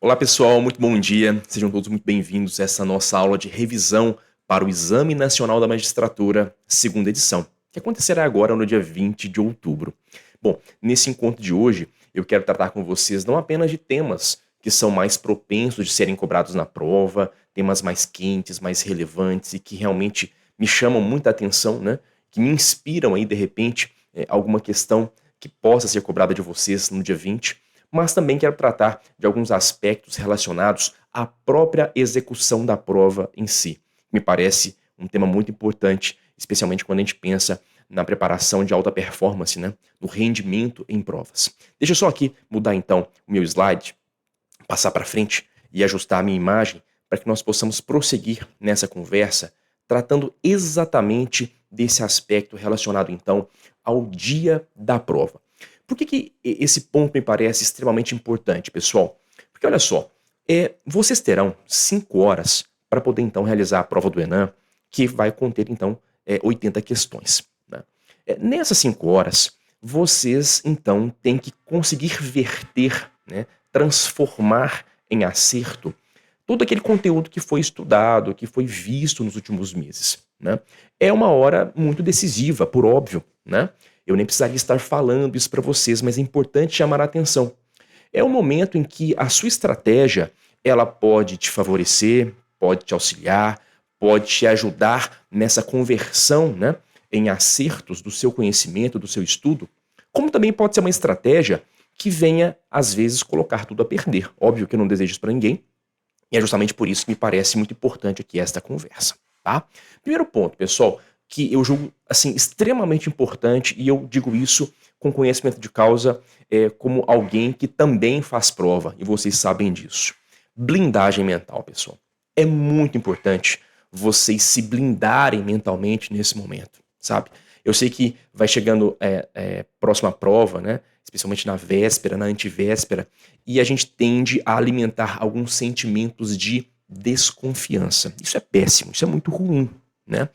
Olá pessoal, muito bom dia. Sejam todos muito bem-vindos a essa nossa aula de revisão para o Exame Nacional da Magistratura, segunda edição, que acontecerá agora no dia 20 de outubro. Bom, nesse encontro de hoje, eu quero tratar com vocês não apenas de temas que são mais propensos de serem cobrados na prova, temas mais quentes, mais relevantes e que realmente me chamam muita atenção, né? Que me inspiram aí, de repente, alguma questão que possa ser cobrada de vocês no dia 20, mas também quero tratar de alguns aspectos relacionados à própria execução da prova em si. Me parece um tema muito importante, especialmente quando a gente pensa na preparação de alta performance, né? No rendimento em provas. Deixa eu só aqui mudar então o meu slide, passar para frente e ajustar a minha imagem para que nós possamos prosseguir nessa conversa, tratando exatamente desse aspecto relacionado então ao dia da prova. Por que esse ponto me parece extremamente importante, pessoal? Porque olha só, vocês terão 5 horas para poder então realizar a prova do Enem, que vai conter então 80 questões, né? Nessas 5 horas, vocês então têm que conseguir verter, né, transformar em acerto todo aquele conteúdo que foi estudado, que foi visto nos últimos meses, né? É uma hora muito decisiva, por óbvio, né? Eu nem precisaria estar falando isso para vocês, mas é importante chamar a atenção. É um momento em que a sua estratégia, ela pode te favorecer, pode te auxiliar, pode te ajudar nessa conversão, né, em acertos do seu conhecimento, do seu estudo, como também pode ser uma estratégia que venha, às vezes, colocar tudo a perder. Óbvio que eu não desejo isso para ninguém, e é justamente por isso que me parece muito importante aqui esta conversa, tá? Primeiro ponto, pessoal, que eu julgo assim extremamente importante, e eu digo isso com conhecimento de causa, como alguém que também faz prova, e vocês sabem disso. Blindagem mental, pessoal. É muito importante vocês se blindarem mentalmente nesse momento, sabe? Eu sei que vai chegando próxima prova, né? Especialmente na véspera, na antivéspera, e a gente tende a alimentar alguns sentimentos de desconfiança. Isso é péssimo, isso é muito ruim, né?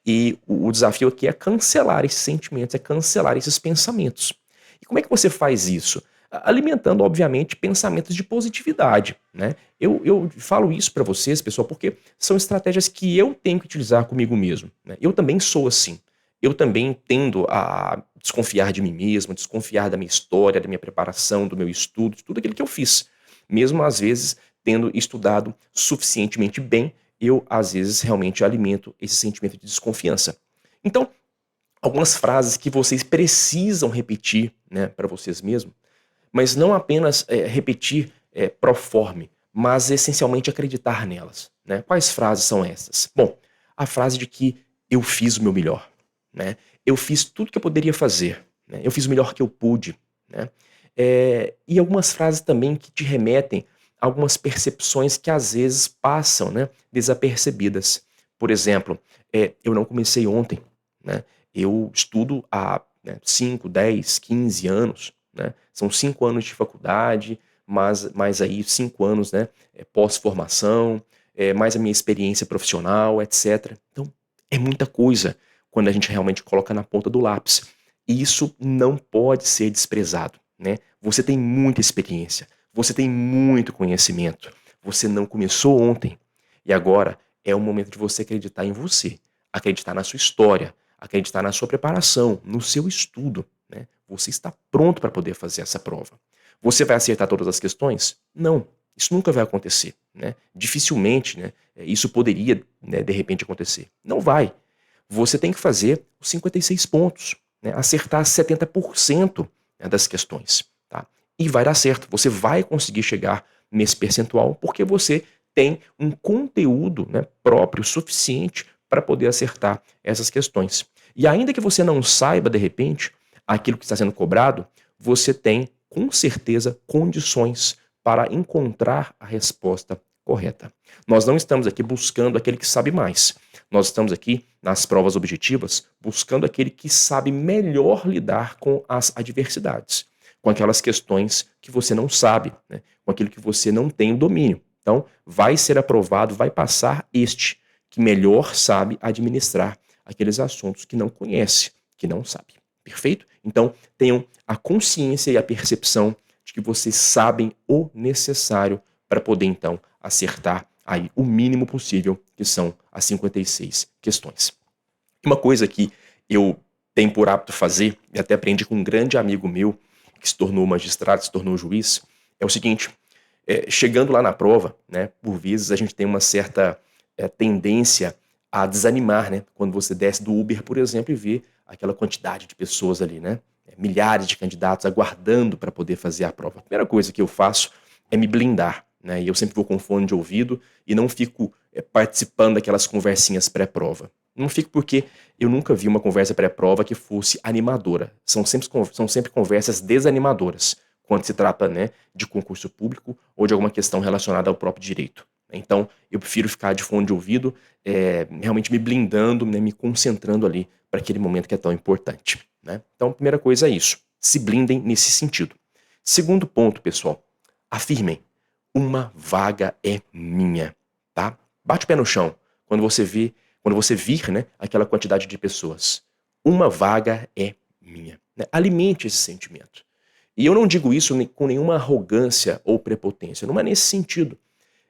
E o desafio aqui é cancelar esses sentimentos, é cancelar esses pensamentos. E como é que você faz isso? Alimentando, obviamente, pensamentos de positividade, né? Eu falo isso para vocês, pessoal, porque são estratégias que eu tenho que utilizar comigo mesmo, né? Eu também sou assim. Eu também tendo a desconfiar de mim mesmo, desconfiar da minha história, da minha preparação, do meu estudo, de tudo aquilo que eu fiz. Mesmo às vezes tendo estudado suficientemente bem, eu às vezes realmente alimento esse sentimento de desconfiança. Então, algumas frases que vocês precisam repetir, né, para vocês mesmos, mas não apenas repetir pro forme, mas essencialmente acreditar nelas, né? Quais frases são essas? Bom, a frase de que eu fiz o meu melhor, né? Eu fiz tudo que eu poderia fazer, né? Eu fiz o melhor que eu pude, né? E algumas frases também que te remetem a algumas percepções que às vezes passam, né, desapercebidas. Por exemplo, eu não comecei ontem, né? Eu estudo há, né, 5, 10, 15 anos, né? São 5 anos de faculdade, mas mais aí 5 anos, né, pós-formação, mais a minha experiência profissional, etc. Então, é muita coisa quando a gente realmente coloca na ponta do lápis. E isso não pode ser desprezado, né? Você tem muita experiência, você tem muito conhecimento, você não começou ontem. E agora é o momento de você acreditar em você, acreditar na sua história, acreditar na sua preparação, no seu estudo, né? Você está pronto para poder fazer essa prova. Você vai acertar todas as questões? Não, isso nunca vai acontecer, né? Dificilmente, né, isso poderia, né, de repente acontecer. Não vai. Você tem que fazer os 56 pontos, né, acertar 70%, né, das questões, tá? E vai dar certo, você vai conseguir chegar nesse percentual porque você tem um conteúdo, né, próprio suficiente para poder acertar essas questões. E ainda que você não saiba, de repente, aquilo que está sendo cobrado, você tem, com certeza, condições para encontrar a resposta correta. Nós não estamos aqui buscando aquele que sabe mais. Nós estamos aqui, nas provas objetivas, buscando aquele que sabe melhor lidar com as adversidades, com aquelas questões que você não sabe, né? Com aquilo que você não tem o domínio. Então, vai ser aprovado, vai passar este que melhor sabe administrar aqueles assuntos que não conhece, que não sabe. Perfeito? Então, tenham a consciência e a percepção de que vocês sabem o necessário para poder então acertar aí o mínimo possível, que são as 56 questões. Uma coisa que eu tenho por hábito fazer, e até aprendi com um grande amigo meu, que se tornou magistrado, se tornou juiz, é o seguinte: chegando lá na prova, né, por vezes a gente tem uma certa tendência a desanimar, né, quando você desce do Uber, por exemplo, e vê aquela quantidade de pessoas ali, né, milhares de candidatos aguardando para poder fazer a prova. A primeira coisa que eu faço é me blindar, né, e eu sempre vou com fone de ouvido e não fico participando daquelas conversinhas pré-prova. Não fico porque eu nunca vi uma conversa pré-prova que fosse animadora. São sempre conversas desanimadoras, quando se trata, né, de concurso público ou de alguma questão relacionada ao próprio direito. Então, eu prefiro ficar de fone de ouvido, realmente me blindando, né, me concentrando ali para aquele momento que é tão importante, né? Então, a primeira coisa é isso. Se blindem nesse sentido. Segundo ponto, pessoal, afirmem: uma vaga é minha, tá? Bate o pé no chão quando você vir, né, aquela quantidade de pessoas. Uma vaga é minha, né? Alimente esse sentimento. E eu não digo isso com nenhuma arrogância ou prepotência, não é nesse sentido.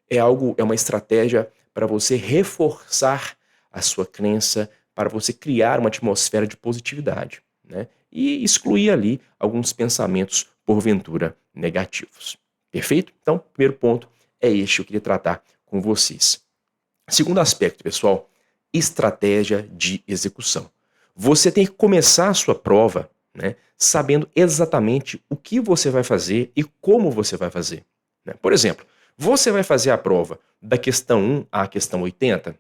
É uma estratégia para você reforçar a sua crença, para você criar uma atmosfera de positividade, né? E excluir ali alguns pensamentos, porventura, negativos. Perfeito? Então, o primeiro ponto é este que eu queria tratar com vocês. Segundo aspecto, pessoal, estratégia de execução. Você tem que começar a sua prova, né, sabendo exatamente o que você vai fazer e como você vai fazer, né? Por exemplo, você vai fazer a prova da questão 1 à questão 80,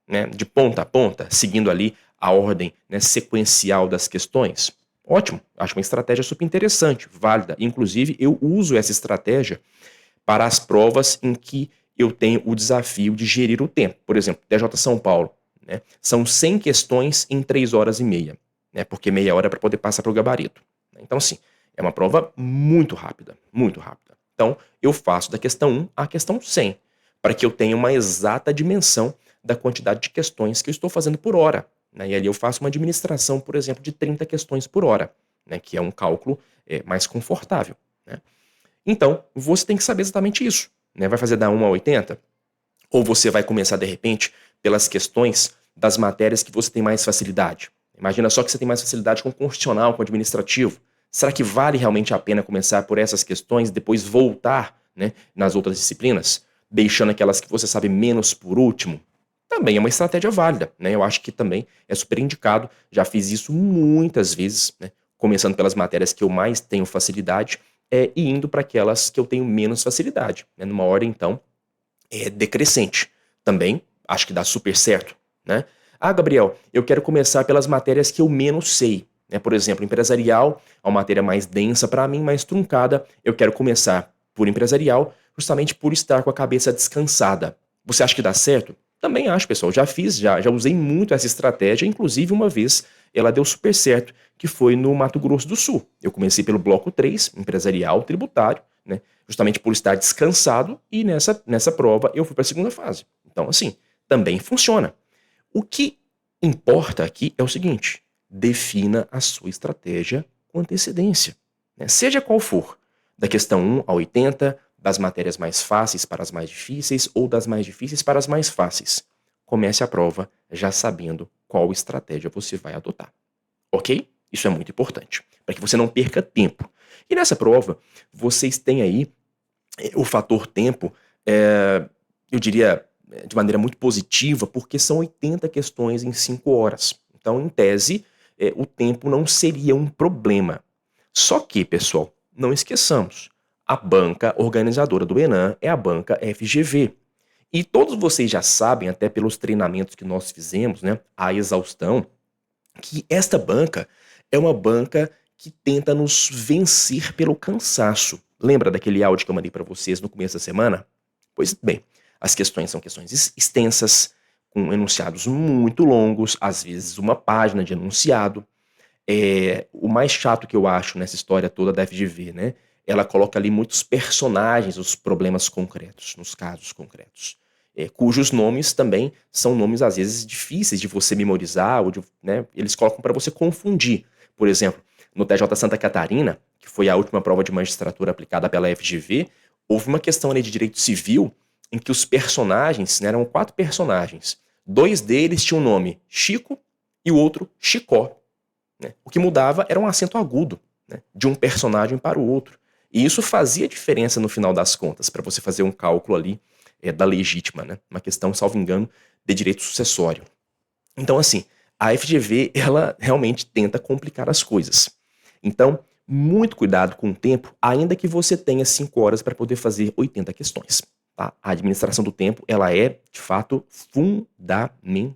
né, de ponta a ponta, seguindo ali a ordem, né, sequencial das questões. Ótimo, acho uma estratégia super interessante, válida. Inclusive, eu uso essa estratégia para as provas em que eu tenho o desafio de gerir o tempo. Por exemplo, TJ São Paulo, né, são 100 questões em 3 horas e meia, né, porque meia hora é para poder passar para o gabarito. Então, sim, é uma prova muito rápida, muito rápida. Então, eu faço da questão 1 à questão 100, para que eu tenha uma exata dimensão da quantidade de questões que eu estou fazendo por hora, né? E ali eu faço uma administração, por exemplo, de 30 questões por hora, né, que é um cálculo mais confortável, né? Então, você tem que saber exatamente isso, né? Vai fazer da 1 a 80? Ou você vai começar, de repente, pelas questões das matérias que você tem mais facilidade? Imagina só que você tem mais facilidade com constitucional, com administrativo. Será que vale realmente a pena começar por essas questões e depois voltar, né, nas outras disciplinas, deixando aquelas que você sabe menos por último? Também é uma estratégia válida, né? Eu acho que também é super indicado. Já fiz isso muitas vezes, né? Começando pelas matérias que eu mais tenho facilidade, e indo para aquelas que eu tenho menos facilidade, né? Numa ordem, então, decrescente. Também acho que dá super certo, né? Ah, Gabriel, eu quero começar pelas matérias que eu menos sei, né? Por exemplo, empresarial é uma matéria mais densa para mim, mais truncada. Eu quero começar por empresarial, justamente por estar com a cabeça descansada. Você acha que dá certo? Também acho, pessoal. Já usei muito essa estratégia. Inclusive, uma vez ela deu super certo, que foi no Mato Grosso do Sul. Eu comecei pelo bloco 3, empresarial, tributário, né? Justamente por estar descansado, e nessa prova eu fui para a segunda fase. Então, assim, também funciona. O que importa aqui é o seguinte: defina a sua estratégia com antecedência, né? Seja qual for, da questão 1 a 80, das matérias mais fáceis para as mais difíceis ou das mais difíceis para as mais fáceis. Comece a prova já sabendo qual estratégia você vai adotar. Ok? Isso é muito importante, para que você não perca tempo. E nessa prova, vocês têm aí o fator tempo, eu diria, de maneira muito positiva, porque são 80 questões em 5 horas. Então, em tese, o tempo não seria um problema. Só que, pessoal, não esqueçamos, a banca organizadora do Enem é a banca FGV. E todos vocês já sabem, até pelos treinamentos que nós fizemos, né, a exaustão, que esta banca é uma banca que tenta nos vencer pelo cansaço. Lembra daquele áudio que eu mandei para vocês no começo da semana? Pois bem, as questões são questões extensas, com enunciados muito longos, às vezes uma página de enunciado. O mais chato que eu acho nessa história toda da FGV, né? Ela coloca ali muitos personagens, os problemas concretos, nos casos concretos, cujos nomes também são nomes, às vezes, difíceis de você memorizar, ou né, eles colocam para você confundir. Por exemplo, no TJ Santa Catarina, que foi a última prova de magistratura aplicada pela FGV, Houve uma questão ali de direito civil em que os personagens, né, eram 4 personagens. 2 deles tinham o nome Chico e o outro Chicó, né? O que mudava era um acento agudo, né, de um personagem para o outro. E isso fazia diferença no final das contas, para você fazer um cálculo ali da legítima, né? Uma questão, salvo engano, de direito sucessório. Então, assim, a FGV, ela realmente tenta complicar as coisas. Então, muito cuidado com o tempo, ainda que você tenha 5 horas para poder fazer 80 questões. Tá? A administração do tempo, ela é, de fato, fundamental.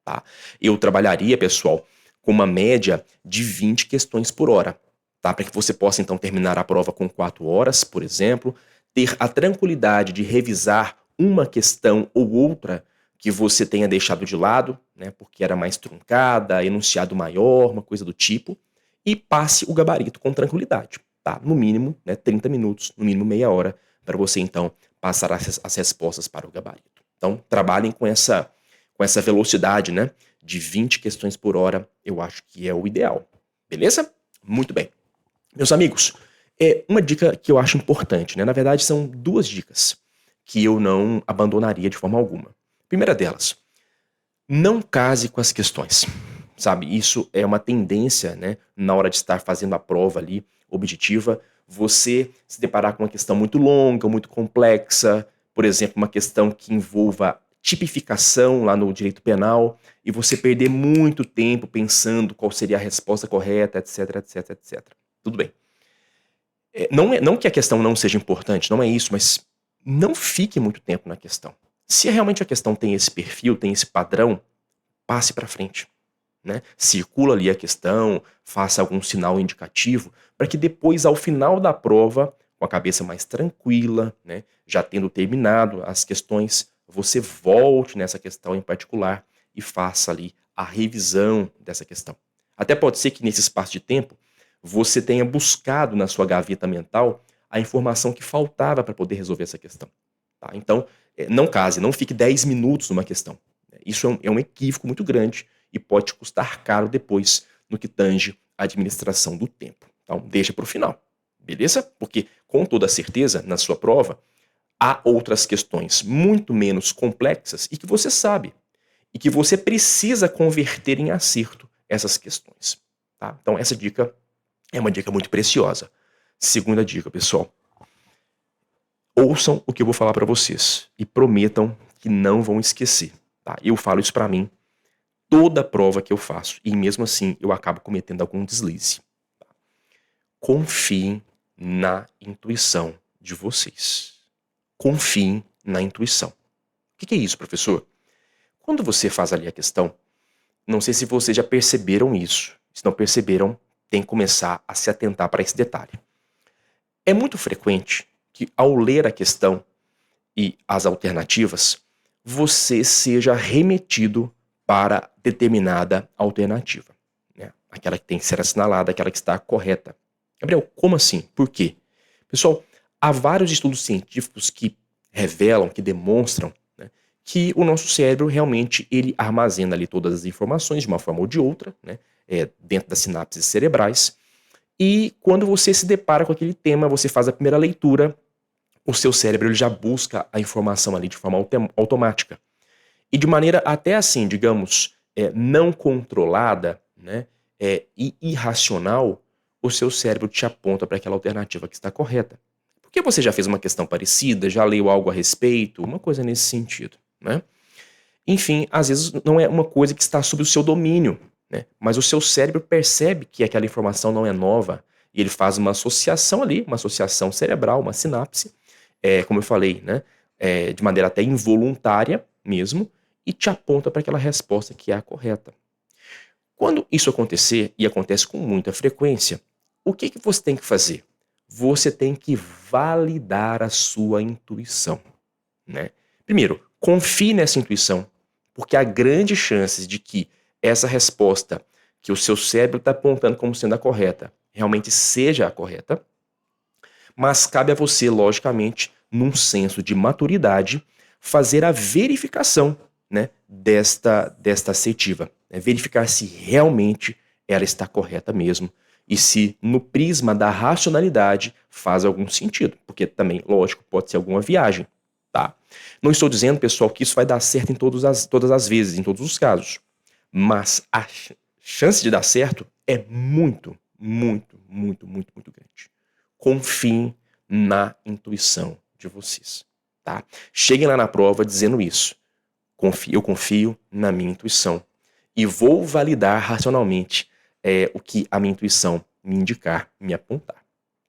Tá? Eu trabalharia, pessoal, com uma média de 20 questões por hora. Tá? Para que você possa, então, terminar a prova com 4 horas, por exemplo, ter a tranquilidade de revisar uma questão ou outra que você tenha deixado de lado, né, porque era mais truncada, enunciado maior, uma coisa do tipo, e passe o gabarito com tranquilidade, tá? No mínimo, né, 30 minutos, no mínimo meia hora, para você então passar as respostas para o gabarito. Então, trabalhem com essa velocidade, né, de 20 questões por hora, eu acho que é o ideal. Beleza? Muito bem. Meus amigos, uma dica que eu acho importante, né? Na verdade, são 2 dicas que eu não abandonaria de forma alguma. Primeira delas, não case com as questões, sabe? Isso é uma tendência, né? Na hora de estar fazendo a prova ali, objetiva, você se deparar com uma questão muito longa, muito complexa, por exemplo, uma questão que envolva tipificação lá no direito penal, e você perder muito tempo pensando qual seria a resposta correta, etc, etc, etc. Tudo bem. Não que a questão não seja importante, não é isso, mas não fique muito tempo na questão. Se realmente a questão tem esse perfil, tem esse padrão, passe para frente, né? Circula ali a questão, faça algum sinal indicativo, para que depois, ao final da prova, com a cabeça mais tranquila, né, já tendo terminado as questões, você volte nessa questão em particular e faça ali a revisão dessa questão. Até pode ser que nesse espaço de tempo você tenha buscado na sua gaveta mental a informação que faltava para poder resolver essa questão. Tá? Então, não case, não fique 10 minutos numa questão. Isso é um equívoco muito grande e pode te custar caro depois no que tange a administração do tempo. Então, deixa para o final, beleza? Porque, com toda certeza, na sua prova, há outras questões muito menos complexas e que você sabe, e que você precisa converter em acerto essas questões. Tá? Então, essa dica é uma dica muito preciosa. Segunda dica, pessoal. Ouçam o que eu vou falar para vocês e prometam que não vão esquecer. Tá? Eu falo isso para mim toda prova que eu faço e mesmo assim eu acabo cometendo algum deslize. Tá? Confiem na intuição de vocês. Confiem na intuição. O que é isso, professor? Quando você faz ali a questão, não sei se vocês já perceberam isso. Se não perceberam, tem que começar a se atentar para esse detalhe. É muito frequente que, ao ler a questão e as alternativas, você seja remetido para determinada alternativa, né? Aquela que tem que ser assinalada, aquela que está correta. Gabriel, como assim? Por quê? Pessoal, há vários estudos científicos que revelam, que demonstram, né, que o nosso cérebro realmente ele armazena ali todas as informações de uma forma ou de outra, né, dentro das sinapses cerebrais. E quando você se depara com aquele tema, você faz a primeira leitura, o seu cérebro ele já busca a informação ali de forma automática. E de maneira até assim, digamos, não controlada, né, e irracional, o seu cérebro te aponta para aquela alternativa que está correta. Porque você já fez uma questão parecida, já leu algo a respeito, uma coisa nesse sentido, né? Enfim, às vezes não é uma coisa que está sob o seu domínio, né? Mas o seu cérebro percebe que aquela informação não é nova e ele faz uma associação ali, uma associação cerebral, uma sinapse, como eu falei, né? De maneira até involuntária mesmo, e te aponta para aquela resposta que é a correta. Quando isso acontecer, e acontece com muita frequência, o que você tem que fazer? Você tem que validar a sua intuição, né? Primeiro, confie nessa intuição, porque há grandes chances de que essa resposta que o seu cérebro está apontando como sendo a correta realmente seja a correta, mas cabe a você, logicamente, num senso de maturidade, fazer a verificação, né, desta assertiva, né, verificar se realmente ela está correta mesmo e se no prisma da racionalidade faz algum sentido, porque também, lógico, pode ser alguma viagem, tá? Não estou dizendo, pessoal, que isso vai dar certo em todas as vezes, em todos os casos, mas a chance de dar certo é muito, muito, muito, muito, muito grande. Confiem na intuição de vocês, tá? Cheguem lá na prova dizendo isso. Eu confio na minha intuição e vou validar racionalmente o que a minha intuição me indicar, me apontar,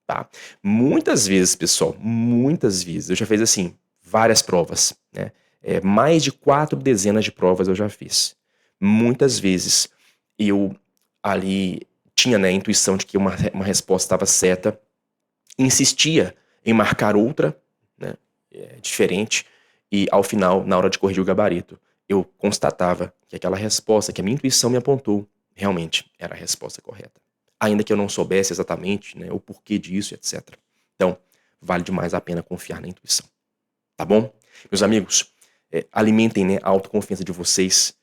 tá? Muitas vezes, pessoal, muitas vezes, eu já fiz assim, várias provas, né? Mais de 4 dezenas de provas eu já fiz. Muitas vezes eu ali tinha, né, a intuição de que uma resposta estava certa, insistia em marcar outra, né, diferente, e ao final, na hora de corrigir o gabarito, eu constatava que aquela resposta que a minha intuição me apontou realmente era a resposta correta. Ainda que eu não soubesse exatamente, né, o porquê disso, etc. Então, vale demais a pena confiar na intuição. Tá bom? Meus amigos, alimentem, né, a autoconfiança de vocês,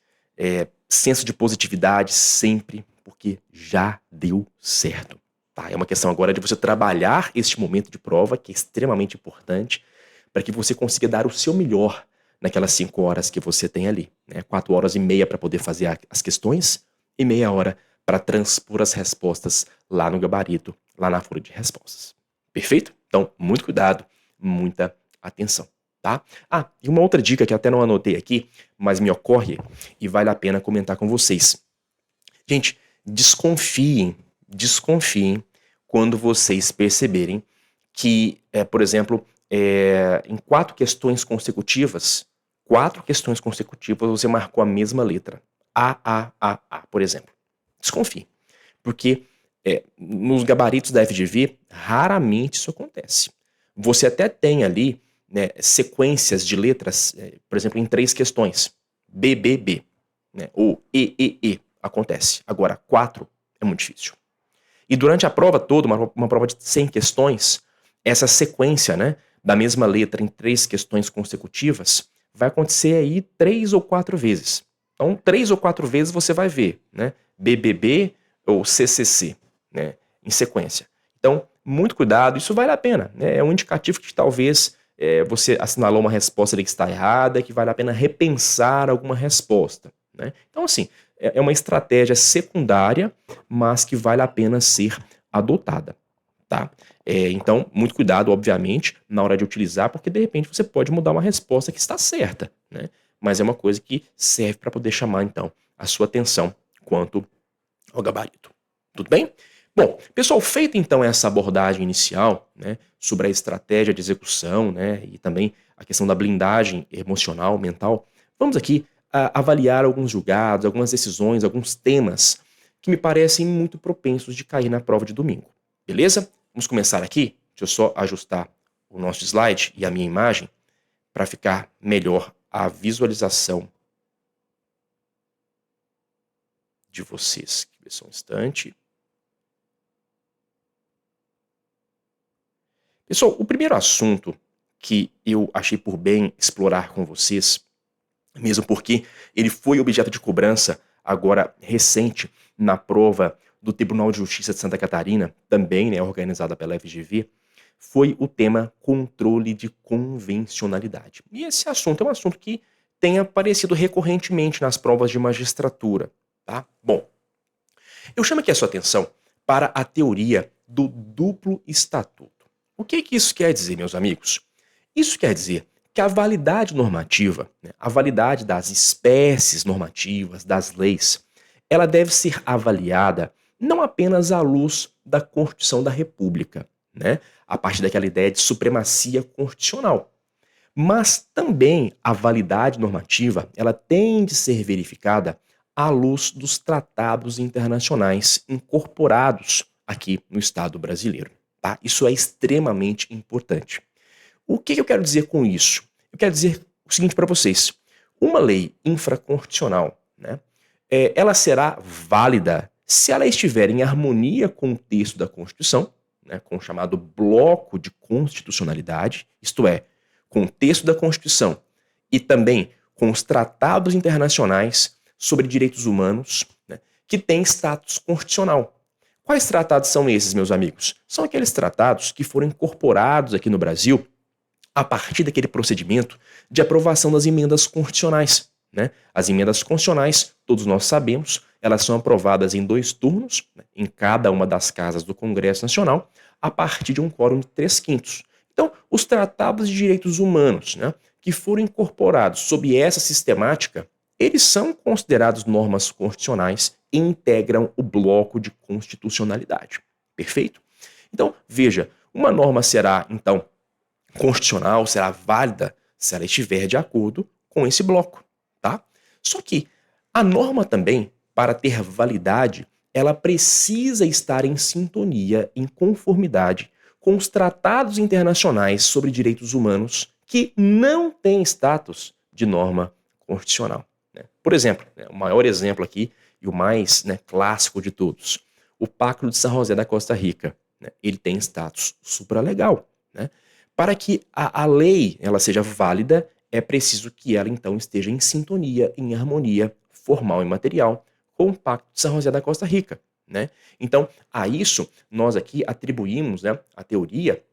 senso de positividade sempre, porque já deu certo. Tá? É uma questão agora de você trabalhar este momento de prova, que é extremamente importante, para que você consiga dar o seu melhor naquelas 5 horas que você tem ali. Né? 4 horas e meia para poder fazer as questões e meia hora para transpor as respostas lá no gabarito, lá na folha de respostas. Perfeito? Então, muito cuidado, muita atenção. Tá? Ah, e uma outra dica que até não anotei aqui, mas me ocorre e vale a pena comentar com vocês. Gente, desconfiem quando vocês perceberem que, por exemplo, em 4 questões consecutivas você marcou a mesma letra. A, por exemplo. Desconfie. Porque nos gabaritos da FGV, raramente isso acontece. Você até tem ali, né, sequências de letras, por exemplo, em 3 questões. BBB, né, ou EEE. Acontece. Agora, 4 é muito difícil. E durante a prova toda, uma prova de 100 questões, essa sequência, né, da mesma letra em 3 questões consecutivas vai acontecer aí 3 ou 4 vezes. Então, 3 ou 4 vezes você vai ver, né, BBB ou CCC, né, em sequência. Então, muito cuidado, isso vale a pena. Né, é um indicativo que talvez você assinalou uma resposta ali que está errada, que vale a pena repensar alguma resposta. Né? Então, assim, é uma estratégia secundária, mas que vale a pena ser adotada. Tá? Então, muito cuidado, obviamente, na hora de utilizar, porque de repente você pode mudar uma resposta que está certa, né? Mas é uma coisa que serve para poder chamar, então, a sua atenção quanto ao gabarito. Tudo bem? Bom, pessoal, feita então essa abordagem inicial, né, sobre a estratégia de execução, né, e também a questão da blindagem emocional, mental, vamos aqui avaliar alguns julgados, algumas decisões, alguns temas que me parecem muito propensos de cair na prova de domingo. Beleza? Vamos começar aqui. Deixa eu só ajustar o nosso slide e a minha imagem para ficar melhor a visualização de vocês. Só um instante. Pessoal, o primeiro assunto que eu achei por bem explorar com vocês, mesmo porque ele foi objeto de cobrança agora recente na prova do Tribunal de Justiça de Santa Catarina, também, né, organizada pela FGV, foi o tema controle de convencionalidade. E esse assunto é um assunto que tem aparecido recorrentemente nas provas de magistratura. Tá? Bom, eu chamo aqui a sua atenção para a teoria do duplo estatuto. O que isso quer dizer, meus amigos? Isso quer dizer que a validade normativa, né, a validade das espécies normativas, das leis, ela deve ser avaliada não apenas à luz da Constituição da República, né, a partir daquela ideia de supremacia constitucional, mas também a validade normativa, ela tem de ser verificada à luz dos tratados internacionais incorporados aqui no Estado brasileiro. Tá? Isso é extremamente importante. O que eu quero dizer com isso? Eu quero dizer o seguinte para vocês. Uma lei infraconstitucional, né, ela será válida se ela estiver em harmonia com o texto da Constituição, né, com o chamado bloco de constitucionalidade, isto é, com o texto da Constituição e também com os tratados internacionais sobre direitos humanos, né, que têm status constitucional. Quais tratados são esses, meus amigos? São aqueles tratados que foram incorporados aqui no Brasil a partir daquele procedimento de aprovação das emendas constitucionais, né? As emendas constitucionais, todos nós sabemos, elas são aprovadas em 2 turnos, né, em cada uma das casas do Congresso Nacional, a partir de um quórum de 3/5. Então, os tratados de direitos humanos, né, que foram incorporados sob essa sistemática, eles são considerados normas constitucionais e integram o bloco de constitucionalidade. Perfeito? Então, veja, uma norma será, então, constitucional, será válida se ela estiver de acordo com esse bloco, tá? Só que a norma também, para ter validade, ela precisa estar em sintonia, em conformidade com os tratados internacionais sobre direitos humanos que não têm status de norma constitucional, né? Por exemplo, né, o maior exemplo aqui e o mais, né, clássico de todos, o Pacto de San José da Costa Rica, né, ele tem status supralegal, né? Para que a lei ela seja válida, é preciso que ela então esteja em sintonia, em harmonia formal e material com o Pacto de San José da Costa Rica, né? Então, a isso nós aqui atribuímos, né, a teoria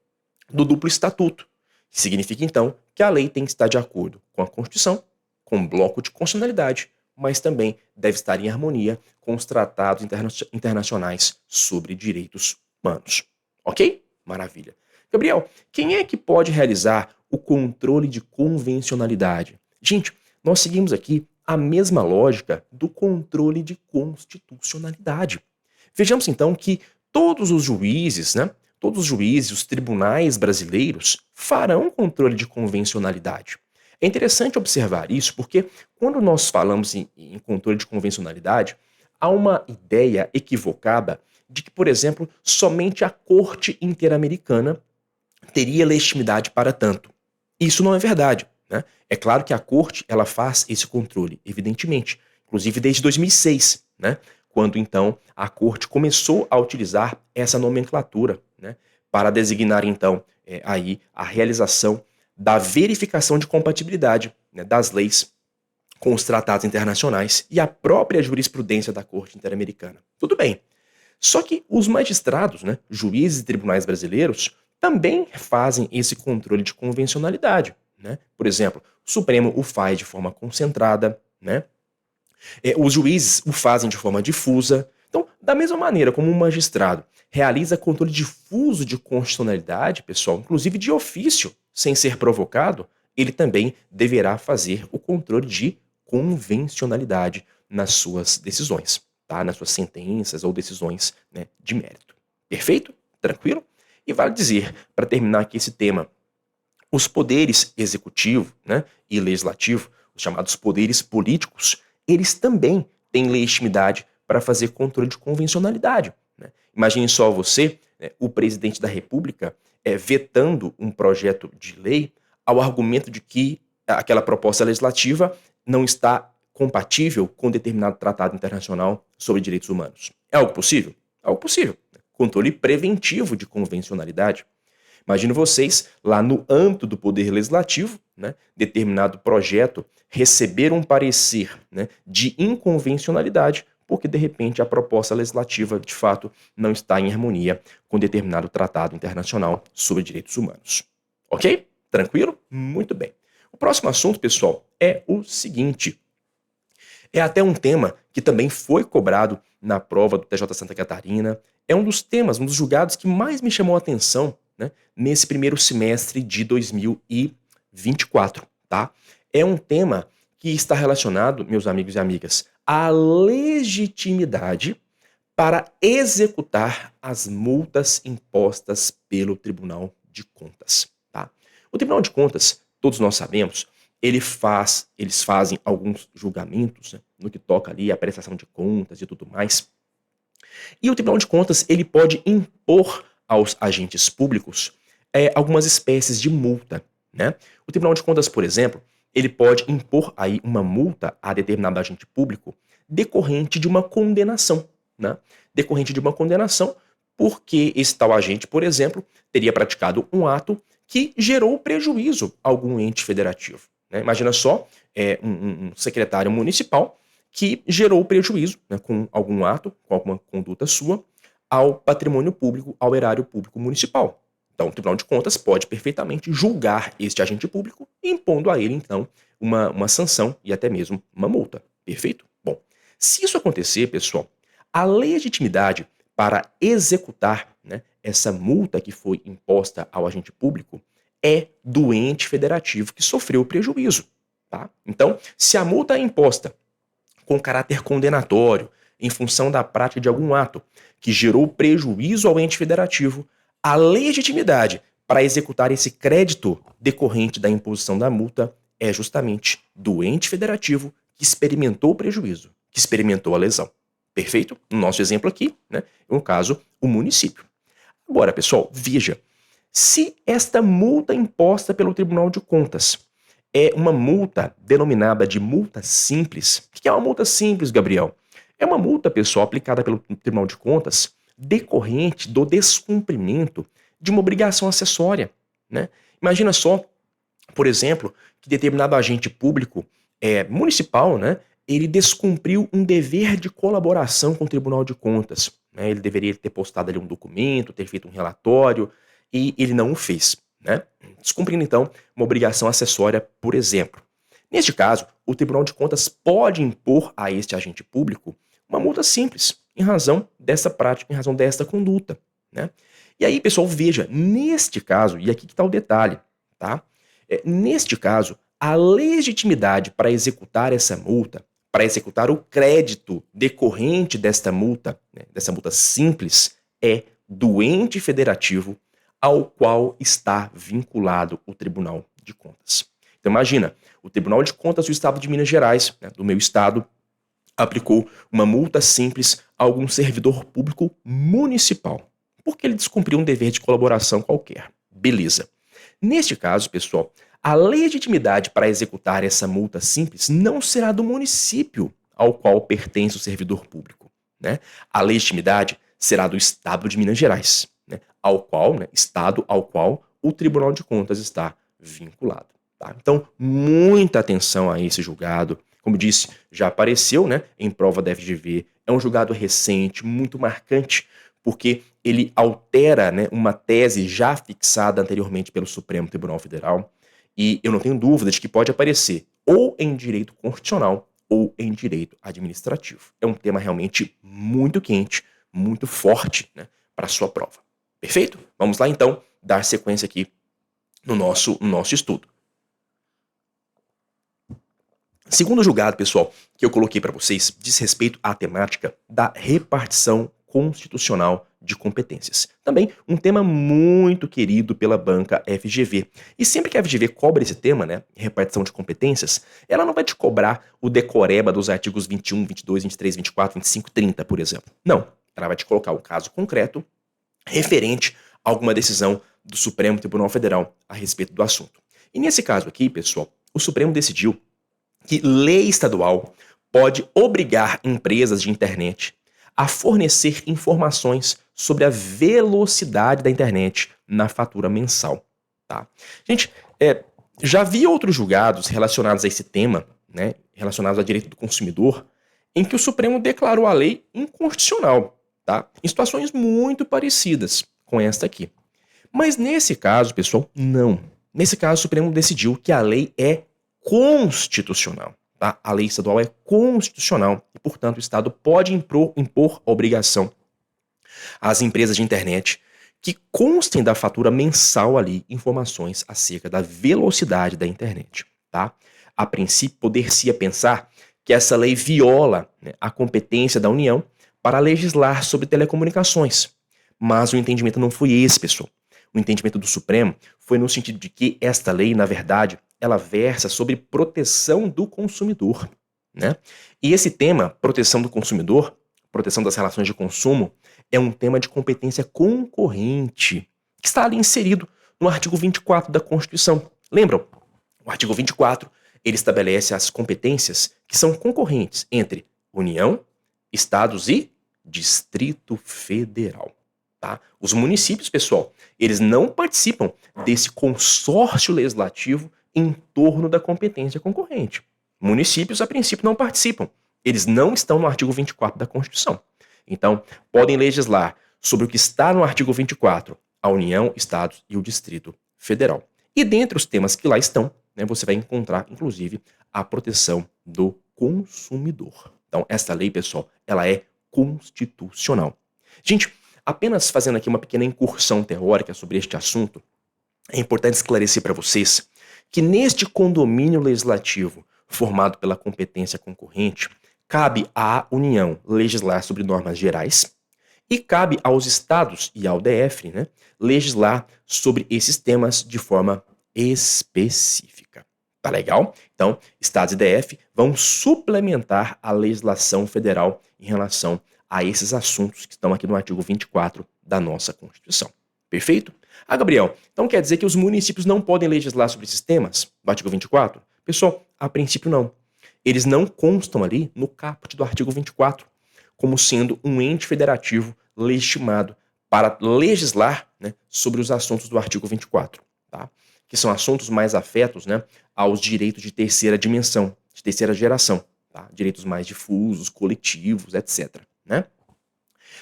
do duplo estatuto, que significa então que a lei tem que estar de acordo com a Constituição, com o bloco de constitucionalidade, mas também deve estar em harmonia com os tratados internacionais sobre direitos humanos. Ok? Maravilha. Gabriel, quem é que pode realizar o controle de convencionalidade? Gente, nós seguimos aqui a mesma lógica do controle de constitucionalidade. Vejamos então que todos os juízes, né, todos os juízes, os tribunais brasileiros farão controle de convencionalidade. É interessante observar isso porque quando nós falamos em controle de convencionalidade, há uma ideia equivocada de que, por exemplo, somente a Corte Interamericana teria legitimidade para tanto. Isso não é verdade, né? É claro que a Corte ela faz esse controle, evidentemente, inclusive desde 2006, né? Quando então a Corte começou a utilizar essa nomenclatura, né? Para designar então aí a realização da verificação de compatibilidade, né, das leis com os tratados internacionais e a própria jurisprudência da Corte Interamericana. Tudo bem. Só que os magistrados, né, juízes e tribunais brasileiros, também fazem esse controle de convencionalidade, né? Por exemplo, o Supremo o faz de forma concentrada, né? Os juízes o fazem de forma difusa. Então, da mesma maneira como um magistrado realiza controle difuso de constitucionalidade, pessoal, inclusive de ofício, sem ser provocado, ele também deverá fazer o controle de convencionalidade nas suas decisões, tá? Nas suas sentenças ou decisões, né, de mérito. Perfeito? Tranquilo? E vale dizer, para terminar aqui esse tema, os poderes executivo, né, e legislativo, os chamados poderes políticos, eles também têm legitimidade para fazer controle de convencionalidade, né? Imagine só você, né, o presidente da República, vetando um projeto de lei ao argumento de que aquela proposta legislativa não está compatível com determinado tratado internacional sobre direitos humanos. É algo possível? É algo possível. Controle preventivo de convencionalidade. Imagino vocês, lá no âmbito do Poder Legislativo, né, determinado projeto receber um parecer, né, de inconvencionalidade, porque de repente a proposta legislativa, de fato, não está em harmonia com determinado tratado internacional sobre direitos humanos. Ok? Tranquilo? Muito bem. O próximo assunto, pessoal, é o seguinte. É até um tema que também foi cobrado na prova do TJ Santa Catarina. É um dos temas, um dos julgados que mais me chamou a atenção, né, nesse primeiro semestre de 2024, tá? É um tema que está relacionado, meus amigos e amigas, à legitimidade para executar as multas impostas pelo Tribunal de Contas, tá? O Tribunal de Contas, todos nós sabemos, eles fazem alguns julgamentos, né, no que toca ali a prestação de contas e tudo mais. E o Tribunal de Contas, ele pode impor aos agentes públicos algumas espécies de multa, né? O Tribunal de Contas, por exemplo, ele pode impor aí uma multa a determinado agente público decorrente de uma condenação, né? Decorrente de uma condenação porque esse tal agente, por exemplo, teria praticado um ato que gerou prejuízo a algum ente federativo, né? Imagina só, um secretário municipal que gerou prejuízo, né, com algum ato, com alguma conduta sua, ao patrimônio público, ao erário público municipal. Então, o Tribunal de Contas pode perfeitamente julgar este agente público, impondo a ele, então, uma sanção e até mesmo uma multa. Perfeito? Bom, se isso acontecer, pessoal, a legitimidade para executar, né, essa multa que foi imposta ao agente público é do ente federativo que sofreu o prejuízo. Tá? Então, se a multa é imposta com caráter condenatório, em função da prática de algum ato que gerou prejuízo ao ente federativo, a legitimidade para executar esse crédito decorrente da imposição da multa é justamente do ente federativo que experimentou o prejuízo, que experimentou a lesão. Perfeito? No nosso exemplo aqui, né, no caso, o município. Agora, pessoal, veja, se esta multa imposta pelo Tribunal de Contas é uma multa denominada de multa simples. O que é uma multa simples, Gabriel? É uma multa, pessoal, aplicada pelo Tribunal de Contas decorrente do descumprimento de uma obrigação acessória, né? Imagina só, por exemplo, que determinado agente público municipal, né, ele descumpriu um dever de colaboração com o Tribunal de Contas, né? Ele deveria ter postado ali um documento, ter feito um relatório, e ele não o fez, né? Descumprindo, então, uma obrigação acessória, por exemplo. Neste caso, o Tribunal de Contas pode impor a este agente público uma multa simples, em razão dessa prática, em razão desta conduta, né? E aí, pessoal, veja, neste caso, e aqui que está o detalhe, tá? Neste caso, a legitimidade para executar essa multa, para executar o crédito decorrente desta multa, né, dessa multa simples, é do ente federativo ao qual está vinculado o Tribunal de Contas. Então imagina, o Tribunal de Contas do Estado de Minas Gerais, né, do meu estado, aplicou uma multa simples a algum servidor público municipal, porque ele descumpriu um dever de colaboração qualquer. Beleza. Neste caso, pessoal, a legitimidade para executar essa multa simples não será do município ao qual pertence o servidor público, né? A legitimidade será do Estado de Minas Gerais, né? Estado ao qual o Tribunal de Contas está vinculado. Tá? Então, muita atenção a esse julgado. Como disse, já apareceu, né, em prova da FGV, é um julgado recente, muito marcante, porque ele altera, né, uma tese já fixada anteriormente pelo Supremo Tribunal Federal, e eu não tenho dúvida de que pode aparecer ou em direito constitucional ou em direito administrativo. É um tema realmente muito quente, muito forte, né, para a sua prova. Perfeito? Vamos lá então dar sequência aqui no nosso estudo. Segundo julgado, pessoal, que eu coloquei para vocês, diz respeito à temática da repartição constitucional de competências. Também um tema muito querido pela banca FGV. E sempre que a FGV cobra esse tema, né, repartição de competências, ela não vai te cobrar o decoreba dos artigos 21, 22, 23, 24, 25 e 30, por exemplo. Não. Ela vai te colocar um caso concreto referente a alguma decisão do Supremo Tribunal Federal a respeito do assunto. E nesse caso aqui, pessoal, o Supremo decidiu que lei estadual pode obrigar empresas de internet a fornecer informações sobre a velocidade da internet na fatura mensal. Tá? Gente, já vi outros julgados relacionados a esse tema, né, relacionados a direito do consumidor, em que o Supremo declarou a lei inconstitucional, tá? Em situações muito parecidas com esta aqui. Mas nesse caso, pessoal, não. Nesse caso, o Supremo decidiu que a lei é constitucional. Tá? A lei estadual é constitucional e, portanto, o Estado pode impor a obrigação às empresas de internet que constem da fatura mensal ali informações acerca da velocidade da internet. Tá? A princípio, poder-se pensar que essa lei viola, né, a competência da União para legislar sobre telecomunicações. Mas o entendimento não foi esse, pessoal. O entendimento do Supremo foi no sentido de que esta lei, na verdade, ela versa sobre proteção do consumidor, né? E esse tema, proteção do consumidor, proteção das relações de consumo, é um tema de competência concorrente, que está ali inserido no artigo 24 da Constituição. Lembram? O artigo 24, ele estabelece as competências que são concorrentes entre União, Estados e Distrito Federal. Tá? Os municípios, pessoal, eles não participam desse consórcio legislativo em torno da competência concorrente. Municípios, a princípio, não participam. Eles não estão no artigo 24 da Constituição. Então, podem legislar sobre o que está no artigo 24, a União, Estados e o Distrito Federal. E dentre os temas que lá estão, né, você vai encontrar, inclusive, a proteção do consumidor. Então, esta lei, pessoal, ela é constitucional. Gente, apenas fazendo aqui uma pequena incursão teórica sobre este assunto, é importante esclarecer para vocês que neste condomínio legislativo formado pela competência concorrente, cabe à União legislar sobre normas gerais e cabe aos estados e ao DF, né, legislar sobre esses temas de forma específica. Tá legal? Então, estados e DF vão suplementar a legislação federal em relação a esses assuntos que estão aqui no artigo 24 da nossa Constituição. Perfeito? Ah, Gabriel, então quer dizer que os municípios não podem legislar sobre esses temas do artigo 24? Pessoal, a princípio não. Eles não constam ali no caput do artigo 24 como sendo um ente federativo legitimado para legislar, né, sobre os assuntos do artigo 24, tá? Que são assuntos mais afetos, né, aos direitos de terceira dimensão, de terceira geração, tá? Direitos mais difusos, coletivos, etc, né?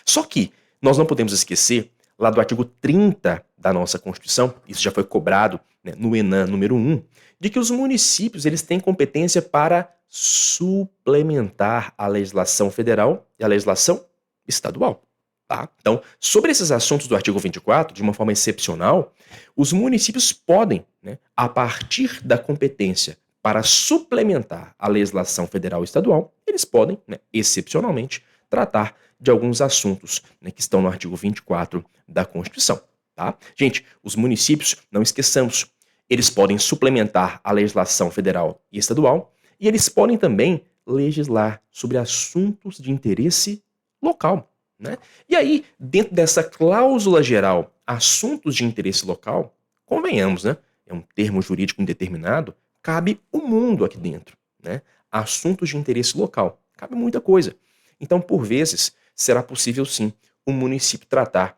Só que nós não podemos esquecer lá do artigo 30 da nossa Constituição, isso já foi cobrado, né, no ENAM número 1, de que os municípios eles têm competência para suplementar a legislação federal e a legislação estadual. Tá? Então, sobre esses assuntos do artigo 24, de uma forma excepcional, os municípios podem, né, a partir da competência para suplementar a legislação federal e estadual, eles podem, né, excepcionalmente, tratar de alguns assuntos, né, que estão no artigo 24 da Constituição. Tá? Gente, os municípios, não esqueçamos, eles podem suplementar a legislação federal e estadual e eles podem também legislar sobre assuntos de interesse local. Né? E aí, dentro dessa cláusula geral, assuntos de interesse local, convenhamos, né? É um termo jurídico indeterminado, cabe o mundo aqui dentro. Né? Assuntos de interesse local, cabe muita coisa. Então, por vezes, será possível sim o município tratar,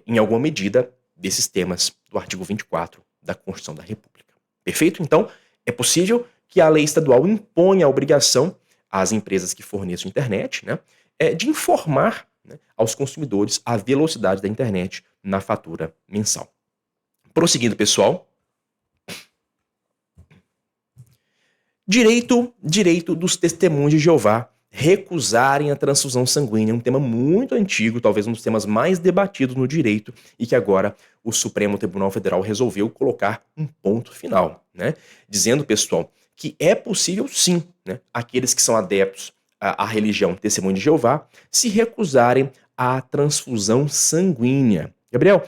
em alguma medida, desses temas do artigo 24 da Constituição da República. Perfeito? Então, é possível que a lei estadual imponha a obrigação às empresas que forneçam internet, né, de informar, né, aos consumidores a velocidade da internet na fatura mensal. Prosseguindo, pessoal. Direito dos testemunhos de Jeová recusarem a transfusão sanguínea, um tema muito antigo, talvez um dos temas mais debatidos no direito e que agora o Supremo Tribunal Federal resolveu colocar um ponto final, né? Dizendo, pessoal, que é possível sim, né, aqueles que são adeptos à religião Testemunho de Jeová se recusarem à transfusão sanguínea. Gabriel,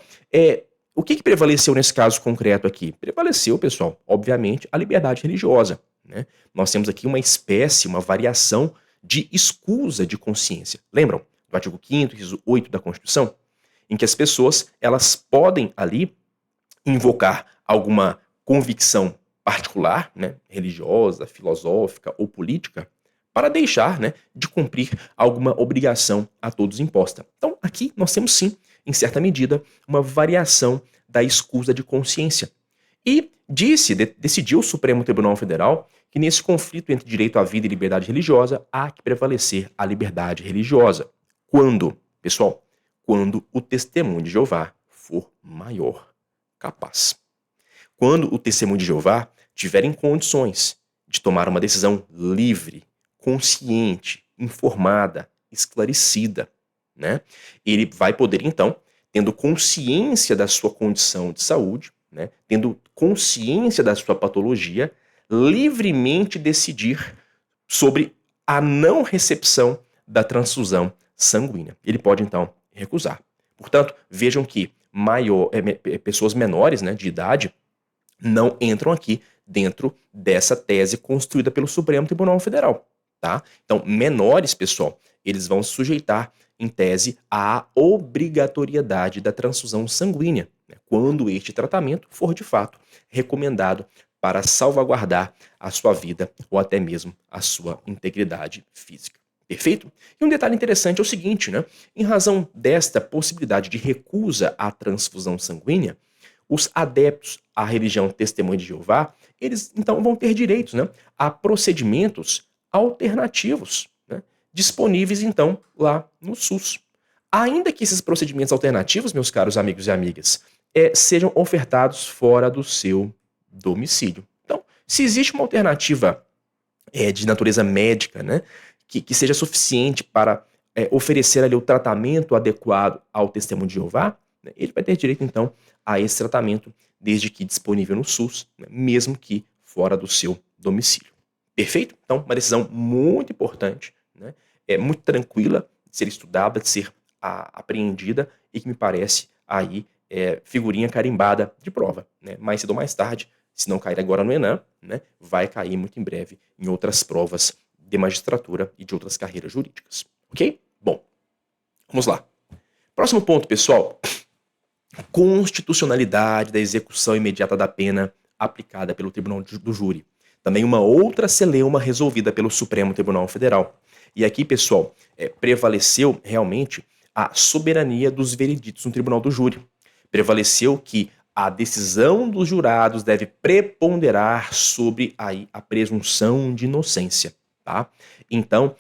o que prevaleceu nesse caso concreto aqui? Prevaleceu, pessoal, obviamente, a liberdade religiosa. Né? Nós temos aqui uma espécie, uma variação de escusa de consciência. Lembram do artigo 5º, inciso 8 da Constituição? Em que as pessoas elas podem ali invocar alguma convicção particular, né, religiosa, filosófica ou política, para deixar, né, de cumprir alguma obrigação a todos imposta. Então, aqui nós temos sim, em certa medida, uma variação da escusa de consciência. E decidiu o Supremo Tribunal Federal que nesse conflito entre direito à vida e liberdade religiosa há que prevalecer a liberdade religiosa. Quando, pessoal? Quando o testemunho de Jeová for maior capaz. Quando o testemunho de Jeová tiver em condições de tomar uma decisão livre, consciente, informada, esclarecida, né? Ele vai poder, então, tendo consciência da sua condição de saúde, né? Tendo consciência da sua patologia, livremente decidir sobre a não recepção da transfusão sanguínea. Ele pode, então, recusar. Portanto, vejam que pessoas menores, né, de idade não entram aqui dentro dessa tese construída pelo Supremo Tribunal Federal. Tá? Então, menores, pessoal, eles vão se sujeitar, em tese, à obrigatoriedade da transfusão sanguínea, né, quando este tratamento for, de fato, recomendado para salvaguardar a sua vida ou até mesmo a sua integridade física. Perfeito? E um detalhe interessante é o seguinte, né? Em razão desta possibilidade de recusa à transfusão sanguínea, os adeptos à religião Testemunho de Jeová, eles então vão ter direitos, né, a procedimentos alternativos, né, disponíveis então lá no SUS. ainda que esses procedimentos alternativos, meus caros amigos e amigas, sejam ofertados fora do seu domicílio. Então, se existe uma alternativa de natureza médica, né, que seja suficiente para oferecer ali o tratamento adequado ao testemunho de Jeová, né, ele vai ter direito, então, a esse tratamento, desde que disponível no SUS, né, mesmo que fora do seu domicílio. Perfeito? Então, uma decisão muito importante, né, muito tranquila de ser estudada, de ser apreendida e que me parece aí figurinha carimbada de prova, né? Mais cedo ou mais tarde, se não cair agora no Enem, né, vai cair muito em breve em outras provas de magistratura e de outras carreiras jurídicas. Ok? Bom, vamos lá. Próximo ponto, pessoal. Constitucionalidade da execução imediata da pena aplicada pelo Tribunal do Júri. Também uma outra celeuma resolvida pelo Supremo Tribunal Federal. E aqui, pessoal, prevaleceu realmente a soberania dos vereditos no Tribunal do Júri. Prevaleceu que a decisão dos jurados deve preponderar sobre a presunção de inocência. Tá? Então,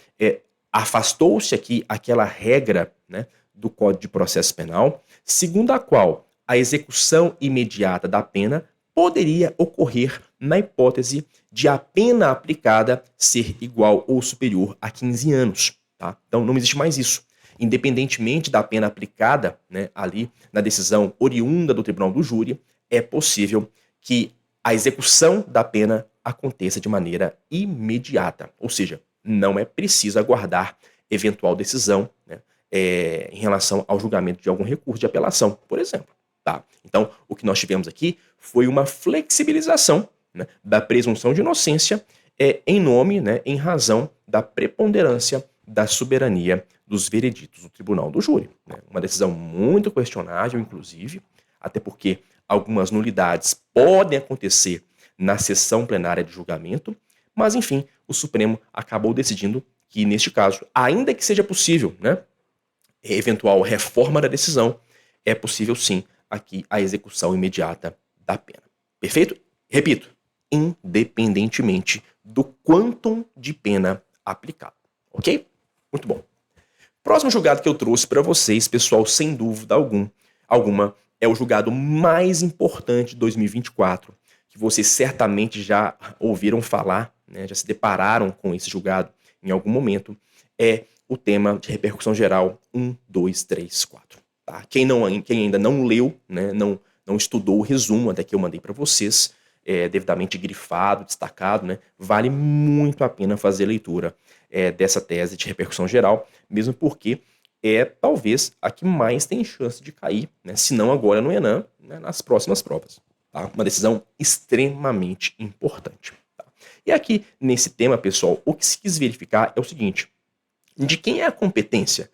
afastou-se aqui aquela regra, né, do Código de Processo Penal, segundo a qual a execução imediata da pena poderia ocorrer na hipótese de a pena aplicada ser igual ou superior a 15 anos. Tá? Então, não existe mais isso. Independentemente da pena aplicada, né, ali na decisão oriunda do Tribunal do Júri, é possível que a execução da pena aconteça de maneira imediata. Ou seja, não é preciso aguardar eventual decisão, né, em relação ao julgamento de algum recurso de apelação, por exemplo. Tá? Então, o que nós tivemos aqui foi uma flexibilização, né, da presunção de inocência em nome, né, em razão da preponderância da soberania dos vereditos do Tribunal do Júri. Né? Uma decisão muito questionável, inclusive, até porque algumas nulidades podem acontecer na sessão plenária de julgamento, mas, enfim, o Supremo acabou decidindo que, neste caso, ainda que seja possível, né, eventual reforma da decisão, é possível, sim, aqui a execução imediata da pena. Perfeito? Repito, independentemente do quantum de pena aplicado. Ok? Muito bom. Próximo julgado que eu trouxe para vocês, pessoal, sem dúvida alguma, é o julgado mais importante de 2024, que vocês certamente já ouviram falar, né, já se depararam com esse julgado em algum momento, é o tema de repercussão geral 1, 2, 3, 4. Tá? Quem ainda não leu, né, não estudou o resumo até que eu mandei para vocês, devidamente grifado, destacado, né, vale muito a pena fazer a leitura dessa tese de repercussão geral, mesmo porque é talvez a que mais tem chance de cair, né, se não agora no Enem, né, nas próximas provas. Tá? Uma decisão extremamente importante. Tá? E aqui, nesse tema, pessoal, o que se quis verificar é o seguinte: de quem é a competência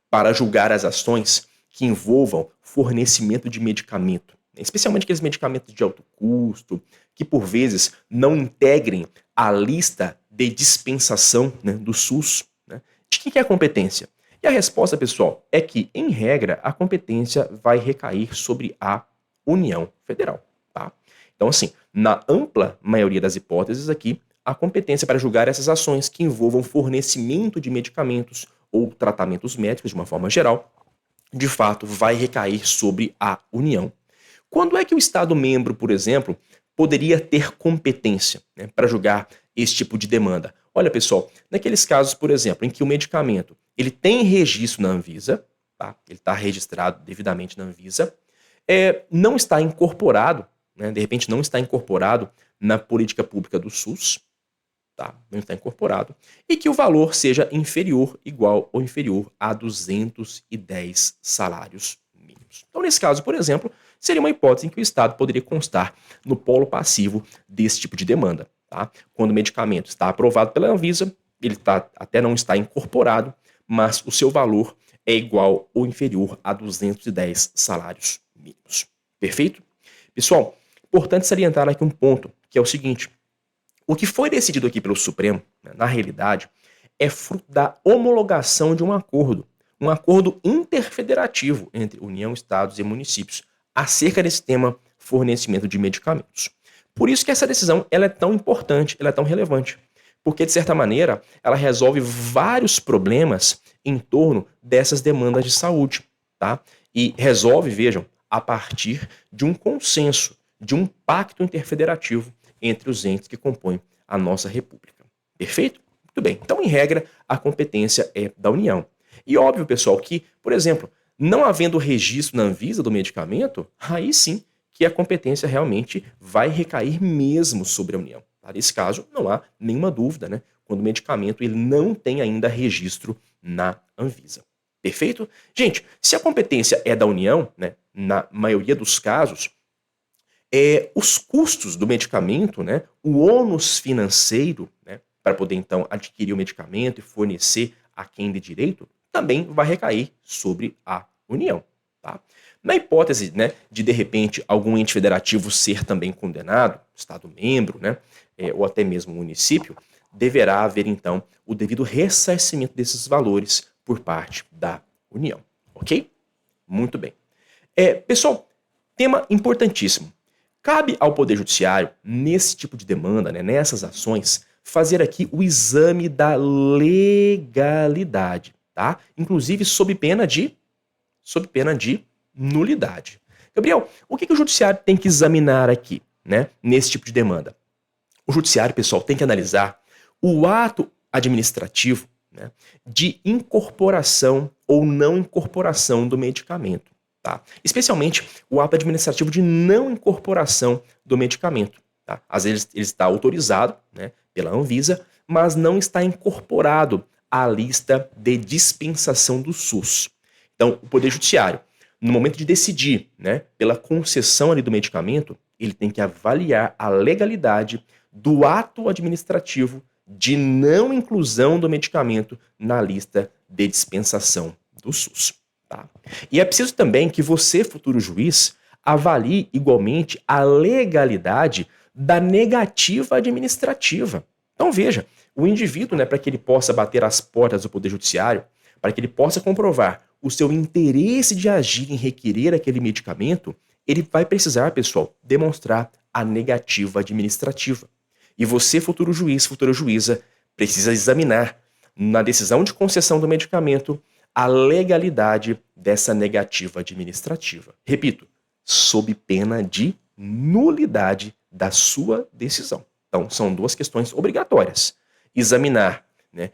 para julgar as ações que envolvam fornecimento de medicamento, especialmente aqueles medicamentos de alto custo, que por vezes não integrem a lista de dispensação, né, do SUS, né? De quem é a competência? E a resposta, pessoal, é que, em regra, a competência vai recair sobre a União Federal. Tá? Então, assim, na ampla maioria das hipóteses aqui, a competência para julgar essas ações que envolvam fornecimento de medicamentos ou tratamentos médicos de uma forma geral, de fato, vai recair sobre a União. Quando é que o Estado membro, por exemplo, poderia ter competência, né, para julgar esse tipo de demanda? Olha, pessoal, naqueles casos, por exemplo, em que o medicamento ele tem registro na Anvisa, tá? Ele está registrado devidamente na Anvisa, não está incorporado, né, de repente não está incorporado na política pública do SUS, tá? Não está incorporado, e que o valor seja inferior, igual ou inferior a 210 salários mínimos. Então, nesse caso, por exemplo, seria uma hipótese em que o Estado poderia constar no polo passivo desse tipo de demanda. Tá? Quando o medicamento está aprovado pela Anvisa, ele até não está incorporado, mas o seu valor é igual ou inferior a 210 salários mínimos. Perfeito? Pessoal, importante salientar aqui um ponto, que é o seguinte: o que foi decidido aqui pelo Supremo, né, na realidade, é fruto da homologação de um acordo interfederativo entre União, Estados e municípios, acerca desse tema fornecimento de medicamentos. Por isso que essa decisão ela é tão importante, ela é tão relevante, porque, de certa maneira, ela resolve vários problemas em torno dessas demandas de saúde, tá? E resolve, vejam, a partir de um consenso, de um pacto interfederativo entre os entes que compõem a nossa República. Perfeito? Muito bem. Então, em regra, a competência é da União. E óbvio, pessoal, que, por exemplo, não havendo registro na Anvisa do medicamento, aí sim que a competência realmente vai recair mesmo sobre a União. Tá? Nesse caso, não há nenhuma dúvida, né? Quando o medicamento ele não tem ainda registro na Anvisa. Perfeito? Gente, se a competência é da União, né, na maioria dos casos, os custos do medicamento, né, o ônus financeiro, né, para poder então adquirir o medicamento e fornecer a quem de direito, também vai recair sobre a União. Tá? Na hipótese, né, de repente algum ente federativo ser também condenado, Estado membro, né, ou até mesmo município, deverá haver então o devido ressarcimento desses valores por parte da União. Ok? Muito bem. Pessoal, tema importantíssimo. Cabe ao Poder Judiciário, nesse tipo de demanda, né, nessas ações, fazer aqui o exame da legalidade, tá? Inclusive sob pena de nulidade. Gabriel, o que o Judiciário tem que examinar aqui, né, nesse tipo de demanda? O Judiciário, pessoal, tem que analisar o ato administrativo, né, de incorporação ou não incorporação do medicamento. Tá? Especialmente o ato administrativo de não incorporação do medicamento. Tá? Às vezes ele está autorizado, né, pela Anvisa, mas não está incorporado à lista de dispensação do SUS. Então, o Poder Judiciário, no momento de decidir, né, pela concessão ali do medicamento, ele tem que avaliar a legalidade do ato administrativo de não inclusão do medicamento na lista de dispensação do SUS. Tá? E é preciso também que você, futuro juiz, avalie igualmente a legalidade da negativa administrativa. Então veja, o indivíduo, né, para que ele possa bater as portas do Poder Judiciário, para que ele possa comprovar o seu interesse de agir em requerer aquele medicamento, ele vai precisar, pessoal, demonstrar a negativa administrativa. E você, futuro juiz, futura juíza, precisa examinar na decisão de concessão do medicamento a legalidade dessa negativa administrativa. Repito, sob pena de nulidade da sua decisão. Então, são duas questões obrigatórias. Examinar, né,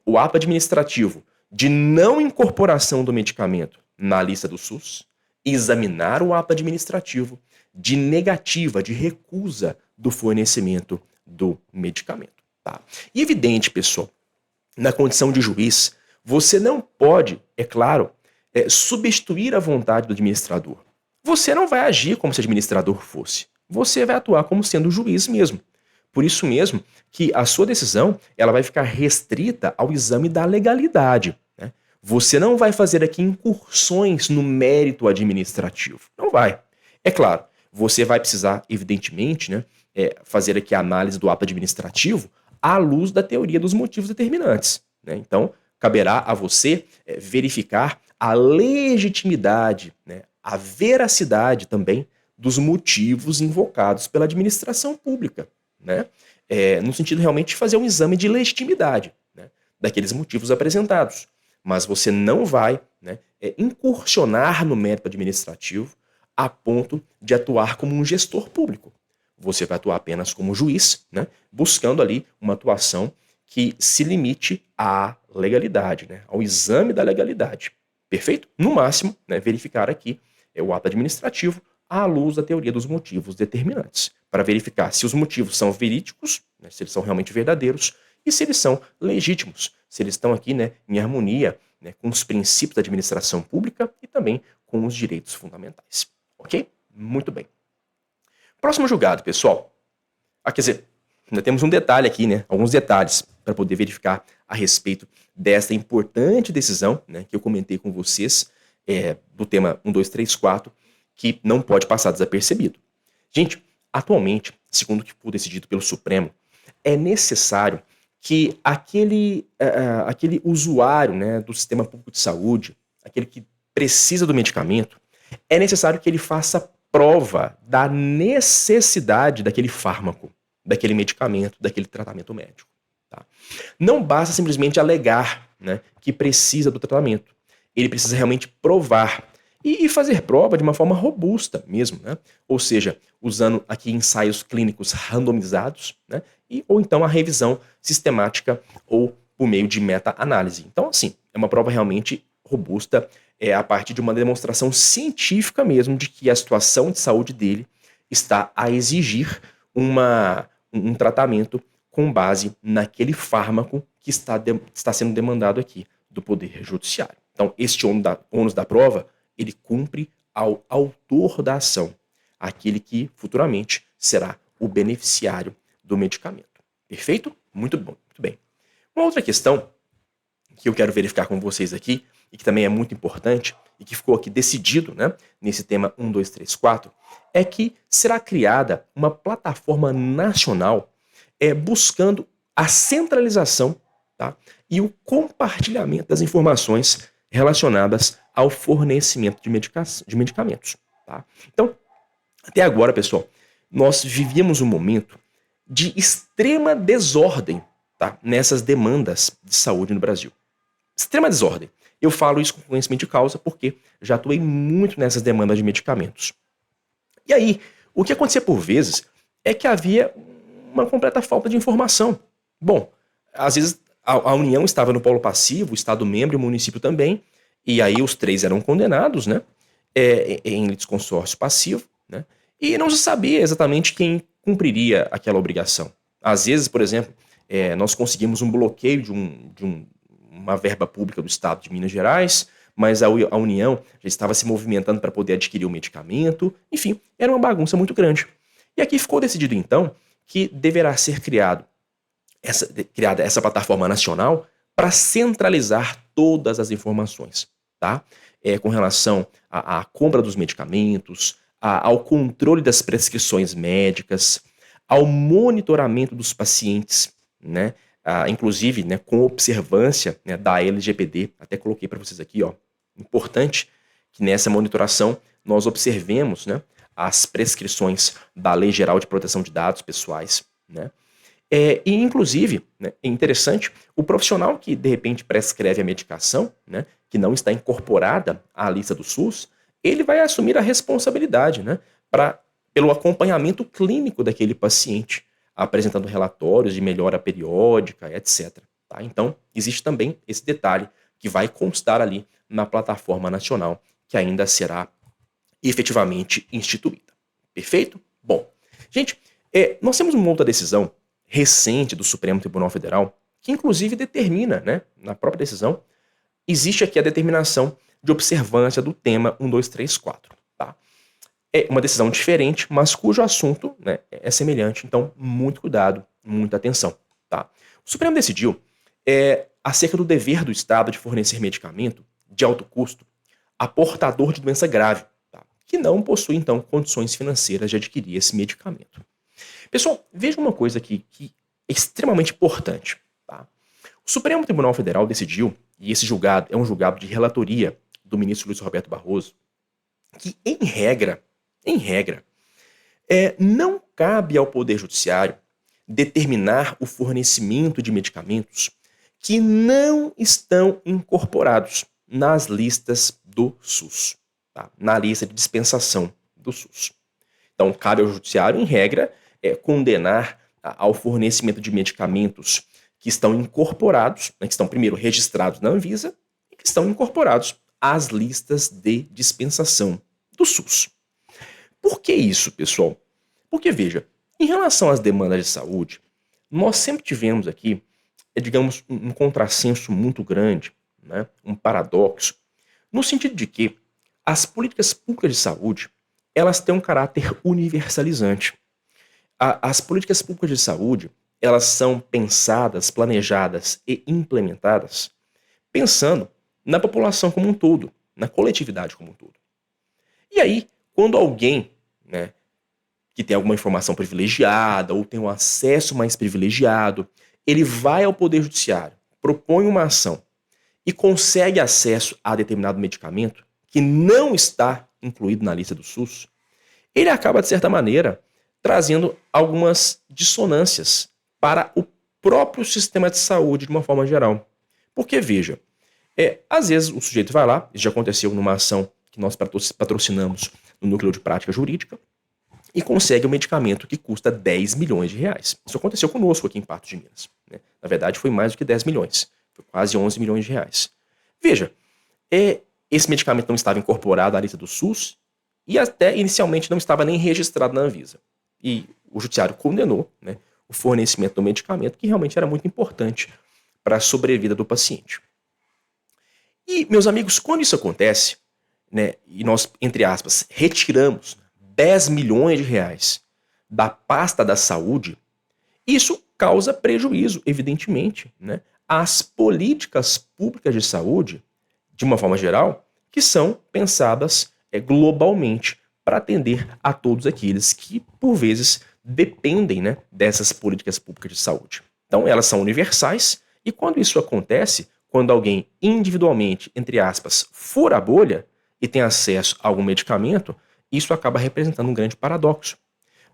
o ato administrativo de não incorporação do medicamento na lista do SUS, e examinar o ato administrativo de negativa, de recusa do fornecimento do medicamento. Tá? E evidente, pessoal, na condição de juiz, você não pode, é claro, substituir a vontade do administrador. Você não vai agir como se o administrador fosse. Você vai atuar como sendo o juiz mesmo. Por isso mesmo que a sua decisão ela vai ficar restrita ao exame da legalidade. Né? Você não vai fazer aqui incursões no mérito administrativo. Não vai. É claro, você vai precisar, evidentemente, né, fazer aqui a análise do ato administrativo à luz da teoria dos motivos determinantes. Né? Então, caberá a você verificar a legitimidade, né, a veracidade também dos motivos invocados pela administração pública, né? No sentido realmente de fazer um exame de legitimidade, né, daqueles motivos apresentados. Mas você não vai, né, incursionar no mérito administrativo a ponto de atuar como um gestor público. Você vai atuar apenas como juiz, né, buscando ali uma atuação que se limite à legalidade, né, ao exame da legalidade. Perfeito? No máximo, né, verificar aqui o ato administrativo à luz da teoria dos motivos determinantes, para verificar se os motivos são verídicos, né, se eles são realmente verdadeiros, e se eles são legítimos, se eles estão aqui, né, em harmonia, né, com os princípios da administração pública e também com os direitos fundamentais. Ok? Muito bem. Próximo julgado, pessoal. Quer dizer, ainda temos um detalhe aqui, né, alguns detalhes para poder verificar a respeito desta importante decisão, né, que eu comentei com vocês, do tema 1, 2, 3, 4, que não pode passar desapercebido. Gente, atualmente, segundo o que foi decidido pelo Supremo, é necessário que aquele usuário, né, do sistema público de saúde, aquele que precisa do medicamento, é necessário que ele faça prova da necessidade daquele fármaco, daquele medicamento, daquele tratamento médico. Tá? Não basta simplesmente alegar, né, que precisa do tratamento. Ele precisa realmente provar e fazer prova de uma forma robusta mesmo, né? Ou seja, usando aqui ensaios clínicos randomizados, né? Ou então a revisão sistemática ou por meio de meta-análise. Então, assim, é uma prova realmente robusta, a partir de uma demonstração científica mesmo de que a situação de saúde dele está a exigir um tratamento com base naquele fármaco que está sendo demandado aqui do Poder Judiciário. Então, este ônus da prova, ele cumpre ao autor da ação, aquele que futuramente será o beneficiário do medicamento. Perfeito? Muito bom, muito bem. Uma outra questão que eu quero verificar com vocês aqui, e que também é muito importante, e que ficou aqui decidido, né, nesse tema 1, 2, 3, 4, é que será criada uma plataforma nacional buscando a centralização, tá, e o compartilhamento das informações relacionadas ao fornecimento de medicamentos. Tá? Então, até agora, pessoal, nós vivíamos um momento de extrema desordem, tá, nessas demandas de saúde no Brasil. Extrema desordem. Eu falo isso com conhecimento de causa porque já atuei muito nessas demandas de medicamentos. E aí, o que acontecia por vezes é que havia uma completa falta de informação. Bom, às vezes a União estava no polo passivo, o Estado membro e o município também, e aí os três eram condenados, né, em litisconsórcio passivo, né, e não se sabia exatamente quem cumpriria aquela obrigação. Às vezes, por exemplo, nós conseguimos um bloqueio de uma verba pública do Estado de Minas Gerais, mas a União já estava se movimentando para poder adquirir o medicamento. Enfim, era uma bagunça muito grande. E aqui ficou decidido, então, que deverá ser criada essa plataforma nacional para centralizar todas as informações, tá? Com relação à compra dos medicamentos, ao controle das prescrições médicas, ao monitoramento dos pacientes, né? Inclusive, né, com observância, né, da LGPD. Até coloquei para vocês aqui, ó. Importante que nessa monitoração nós observemos, né, as prescrições da Lei Geral de Proteção de Dados Pessoais, né? E, inclusive, né, é interessante, o profissional que, de repente, prescreve a medicação, né, que não está incorporada à lista do SUS, ele vai assumir a responsabilidade, né, pelo acompanhamento clínico daquele paciente, apresentando relatórios de melhora periódica, etc. Tá? Então, existe também esse detalhe que vai constar ali na plataforma nacional, que ainda será efetivamente instituída. Perfeito? Bom, gente, nós temos uma outra decisão recente do Supremo Tribunal Federal, que inclusive determina, né, na própria decisão, existe aqui a determinação de observância do tema 1, 2, 3, 4. Tá? É uma decisão diferente, mas cujo assunto, né, é semelhante, então muito cuidado, muita atenção. Tá? O Supremo decidiu acerca do dever do Estado de fornecer medicamento de alto custo a portador de doença grave, tá, que não possui, então, condições financeiras de adquirir esse medicamento. Pessoal, veja uma coisa aqui que é extremamente importante. Tá? O Supremo Tribunal Federal decidiu, e esse julgado é um julgado de relatoria do ministro Luiz Roberto Barroso, que, em regra, não cabe ao Poder Judiciário determinar o fornecimento de medicamentos que não estão incorporados nas listas do SUS, tá? Na lista de dispensação do SUS. Então, cabe ao Judiciário, em regra, condenar ao fornecimento de medicamentos que estão incorporados, né, que estão primeiro registrados na Anvisa e que estão incorporados às listas de dispensação do SUS. Por que isso, pessoal? Porque, veja, em relação às demandas de saúde, nós sempre tivemos aqui, digamos, um contrassenso muito grande, né, um paradoxo, no sentido de que as políticas públicas de saúde, elas têm um caráter universalizante. As políticas públicas de saúde, elas são pensadas, planejadas e implementadas pensando na população como um todo, na coletividade como um todo. E aí, quando alguém, né, que tem alguma informação privilegiada ou tem um acesso mais privilegiado, ele vai ao Poder Judiciário, propõe uma ação e consegue acesso a determinado medicamento que não está incluído na lista do SUS, ele acaba, de certa maneira, trazendo algumas dissonâncias para próprio sistema de saúde de uma forma geral. Porque, veja, às vezes o sujeito vai lá, isso já aconteceu numa ação que nós patrocinamos no Núcleo de Prática Jurídica, e consegue um medicamento que custa 10 milhões de reais. Isso aconteceu conosco aqui em Patos de Minas, né? Na verdade, foi mais do que 10 milhões. Foi quase 11 milhões de reais. Veja, esse medicamento não estava incorporado à lista do SUS e até inicialmente não estava nem registrado na Anvisa. E o judiciário condenou, né, o fornecimento do medicamento, que realmente era muito importante para a sobrevida do paciente. E, meus amigos, quando isso acontece, né, e nós, entre aspas, retiramos 10 milhões de reais da pasta da saúde, isso causa prejuízo, evidentemente, né, às políticas públicas de saúde, de uma forma geral, que são pensadas globalmente para atender a todos aqueles que, por vezes, dependem, né, dessas políticas públicas de saúde. Então, elas são universais e quando isso acontece, quando alguém individualmente, entre aspas, fura a bolha e tem acesso a algum medicamento, isso acaba representando um grande paradoxo.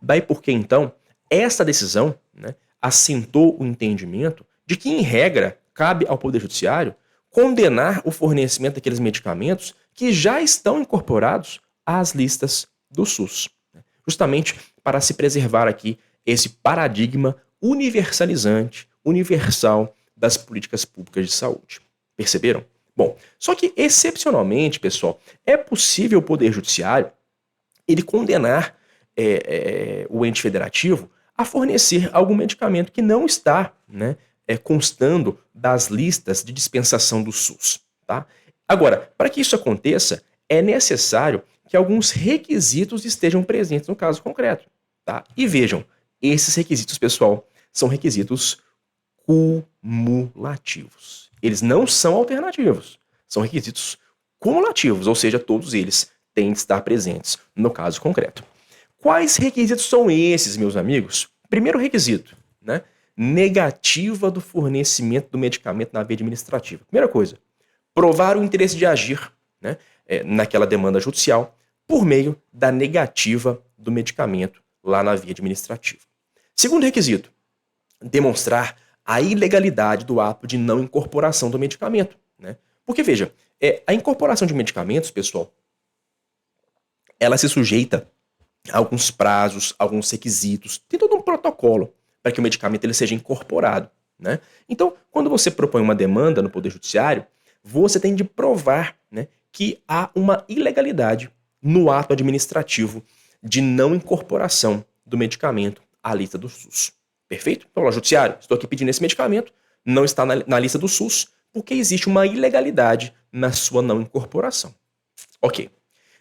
Daí porque, então, essa decisão, né, assentou o entendimento de que, em regra, cabe ao Poder Judiciário condenar o fornecimento daqueles medicamentos que já estão incorporados às listas do SUS, né, justamente para se preservar aqui esse paradigma universalizante, universal das políticas públicas de saúde. Perceberam? Bom, só que, excepcionalmente, pessoal, é possível o Poder Judiciário ele condenar o ente federativo a fornecer algum medicamento que não está, né, constando das listas de dispensação do SUS. Tá? Agora, para que isso aconteça, é necessário que alguns requisitos estejam presentes no caso concreto. Tá? E vejam, esses requisitos, pessoal, são requisitos cumulativos. Eles não são alternativos, são requisitos cumulativos, ou seja, todos eles têm de estar presentes no caso concreto. Quais requisitos são esses, meus amigos? Primeiro requisito, né? Negativa do fornecimento do medicamento na via administrativa. Primeira coisa, provar o interesse de agir, né, naquela demanda judicial por meio da negativa do medicamento lá na via administrativa. Segundo requisito, demonstrar a ilegalidade do ato de não incorporação do medicamento, né? Porque, veja, a incorporação de medicamentos, pessoal, ela se sujeita a alguns prazos, alguns requisitos, tem todo um protocolo para que o medicamento ele seja incorporado, né? Então, quando você propõe uma demanda no Poder Judiciário, você tem de provar, né, que há uma ilegalidade no ato administrativo de não incorporação do medicamento à lista do SUS. Perfeito? Então, Judiciário, estou aqui pedindo esse medicamento, não está na lista do SUS, porque existe uma ilegalidade na sua não incorporação. Ok.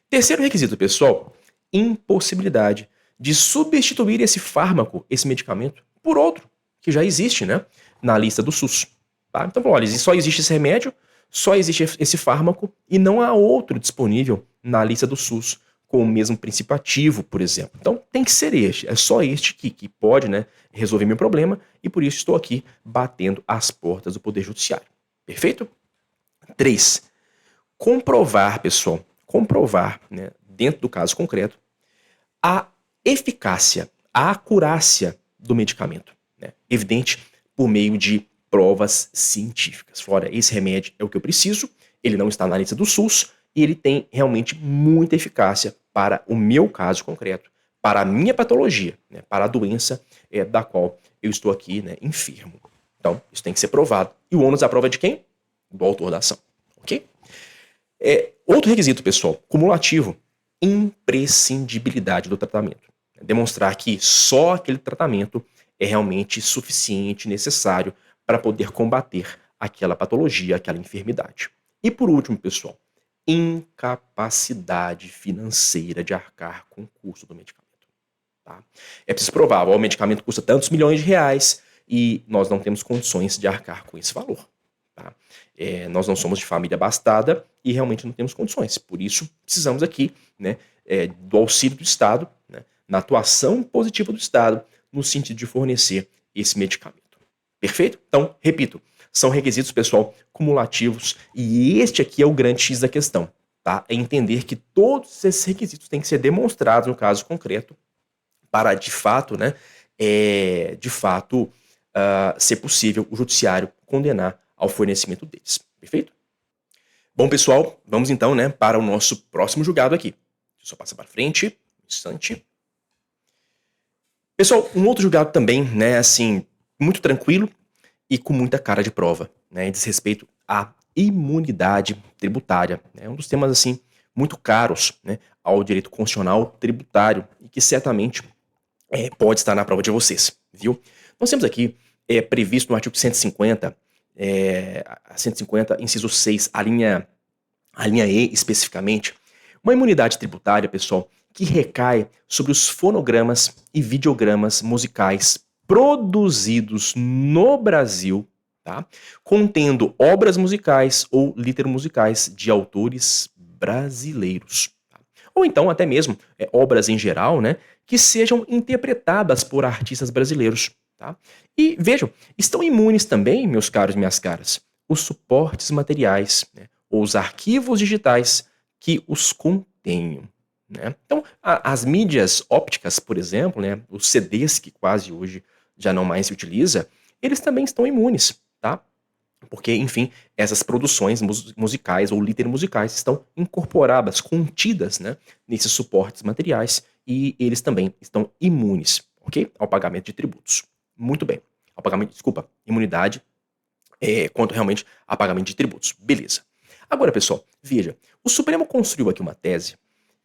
Terceiro requisito, pessoal, impossibilidade de substituir esse fármaco, esse medicamento, por outro que já existe, né, na lista do SUS. Tá? Então, olha, só existe esse remédio, só existe esse fármaco e não há outro disponível na lista do SUS com o mesmo princípio ativo, por exemplo. Então, tem que ser este, é só este que pode, né, resolver meu problema e por isso estou aqui batendo às portas do Poder Judiciário. Perfeito? 3. Comprovar, pessoal, né, dentro do caso concreto, a eficácia, a acurácia do medicamento, né, evidente por meio de provas científicas. Olha, esse remédio é o que eu preciso, ele não está na lista do SUS e ele tem realmente muita eficácia para o meu caso concreto, para a minha patologia, né, para a doença da qual eu estou aqui, né, enfermo. Então, isso tem que ser provado. E o ônus da prova é de quem? Do autor da ação. Ok? Outro requisito, pessoal, cumulativo, imprescindibilidade do tratamento. Demonstrar que só aquele tratamento é realmente suficiente, necessário para poder combater aquela patologia, aquela enfermidade. E por último, pessoal, incapacidade financeira de arcar com o custo do medicamento. Tá? É preciso provar, o medicamento custa tantos milhões de reais e nós não temos condições de arcar com esse valor. Tá? Nós não somos de família abastada e realmente não temos condições. Por isso, precisamos aqui, né, do auxílio do Estado, né, na atuação positiva do Estado, no sentido de fornecer esse medicamento. Perfeito? Então, repito, são requisitos, pessoal, cumulativos e este aqui é o grande X da questão. Tá? É entender que todos esses requisitos têm que ser demonstrados no caso concreto para, de fato, né, ser possível o judiciário condenar ao fornecimento deles. Perfeito? Bom, pessoal, vamos então, né, para o nosso próximo julgado aqui. Deixa eu só passar para frente, um instante. Pessoal, um outro julgado também, né, assim, muito tranquilo e com muita cara de prova, né, diz respeito à imunidade tributária. É um dos temas, assim, muito caros, né, ao direito constitucional tributário e que certamente pode estar na prova de vocês, viu? Nós temos aqui, previsto no artigo 150, 150, inciso 6, a linha E especificamente, uma imunidade tributária, pessoal, que recai sobre os fonogramas e videogramas musicais produzidos no Brasil, tá? Contendo obras musicais ou literomusicais de autores brasileiros. Tá? Ou então até mesmo obras em geral, né, que sejam interpretadas por artistas brasileiros. Tá? E vejam, estão imunes também, meus caros e minhas caras, os suportes materiais, né, ou os arquivos digitais que os contenham. Né? Então, as mídias ópticas, por exemplo, né, os CDs que quase hoje já não mais se utiliza, eles também estão imunes, tá? Porque, enfim, essas produções musicais ou literomusicais estão incorporadas, contidas, né, nesses suportes materiais e eles também estão imunes, ok? Ao pagamento de tributos. Muito bem. Ao pagamento, desculpa, imunidade quanto realmente a pagamento de tributos. Beleza. Agora, pessoal, veja, o Supremo construiu aqui uma tese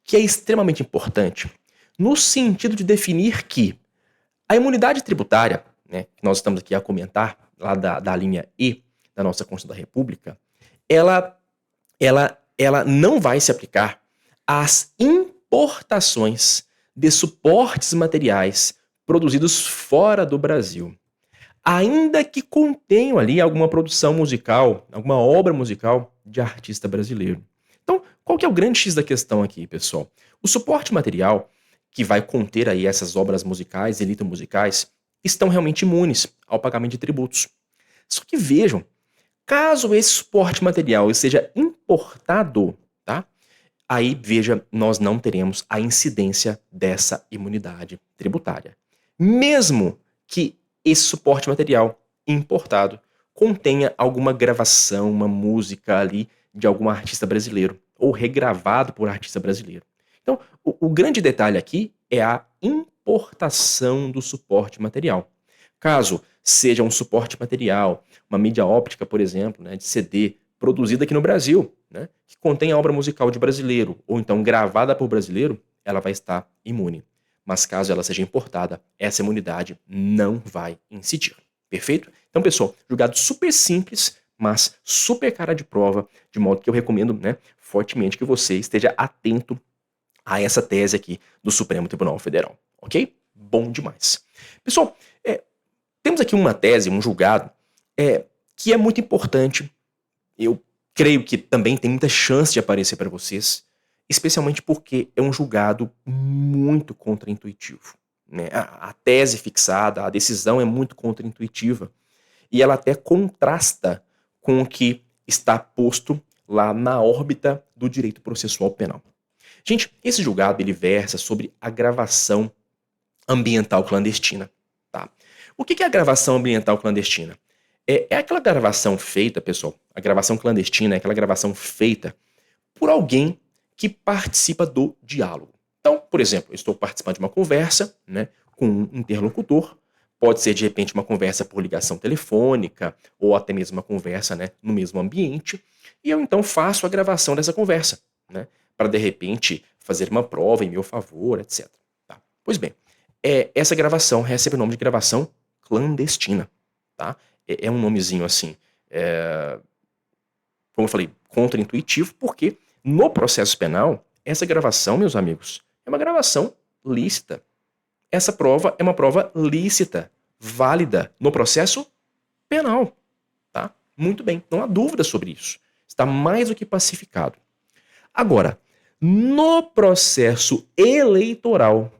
que é extremamente importante no sentido de definir que a imunidade tributária, né, que nós estamos aqui a comentar, lá da linha E da nossa Constituição da República, ela não vai se aplicar às importações de suportes materiais produzidos fora do Brasil, ainda que contenham ali alguma produção musical, alguma obra musical de artista brasileiro. Então, qual que é o grande X da questão aqui, pessoal? O suporte material que vai conter aí essas obras musicais e litomusicais estão realmente imunes ao pagamento de tributos. Só que vejam, caso esse suporte material seja importado, tá? Aí, veja, nós não teremos a incidência dessa imunidade tributária. Mesmo que esse suporte material importado contenha alguma gravação, uma música ali de algum artista brasileiro, ou regravado por artista brasileiro. Então, o grande detalhe aqui é a importação do suporte material. Caso seja um suporte material, uma mídia óptica, por exemplo, né, de CD, produzida aqui no Brasil, né, que contém obra musical de brasileiro, ou então gravada por brasileiro, ela vai estar imune. Mas caso ela seja importada, essa imunidade não vai incidir. Perfeito? Então, pessoal, julgado super simples, mas super cara de prova, de modo que eu recomendo, né, fortemente que você esteja atento a essa tese aqui do Supremo Tribunal Federal. Ok? Bom demais. Pessoal, temos aqui uma tese, um julgado, que é muito importante. Eu creio que também tem muita chance de aparecer para vocês, especialmente porque é um julgado muito contraintuitivo. Né? A tese fixada, a decisão é muito contraintuitiva e ela até contrasta com o que está posto lá na órbita do direito processual penal. Gente, esse julgado ele versa sobre a gravação ambiental clandestina. Tá? O que é a gravação ambiental clandestina? É aquela gravação feita, pessoal, a gravação clandestina é aquela gravação feita por alguém que participa do diálogo. Então, por exemplo, eu estou participando de uma conversa, né, com um interlocutor, pode ser de repente uma conversa por ligação telefônica ou até mesmo uma conversa, né, no mesmo ambiente, e eu então faço a gravação dessa conversa, né, para de repente fazer uma prova em meu favor, etc. Tá? Pois bem, essa gravação recebe o nome de gravação clandestina. Tá? É um nomezinho assim, como eu falei, contraintuitivo, porque no processo penal, essa gravação, meus amigos, é uma gravação lícita. Essa prova é uma prova lícita, válida no processo penal. Tá? Muito bem, não há dúvida sobre isso. Está mais do que pacificado. Agora, no processo eleitoral,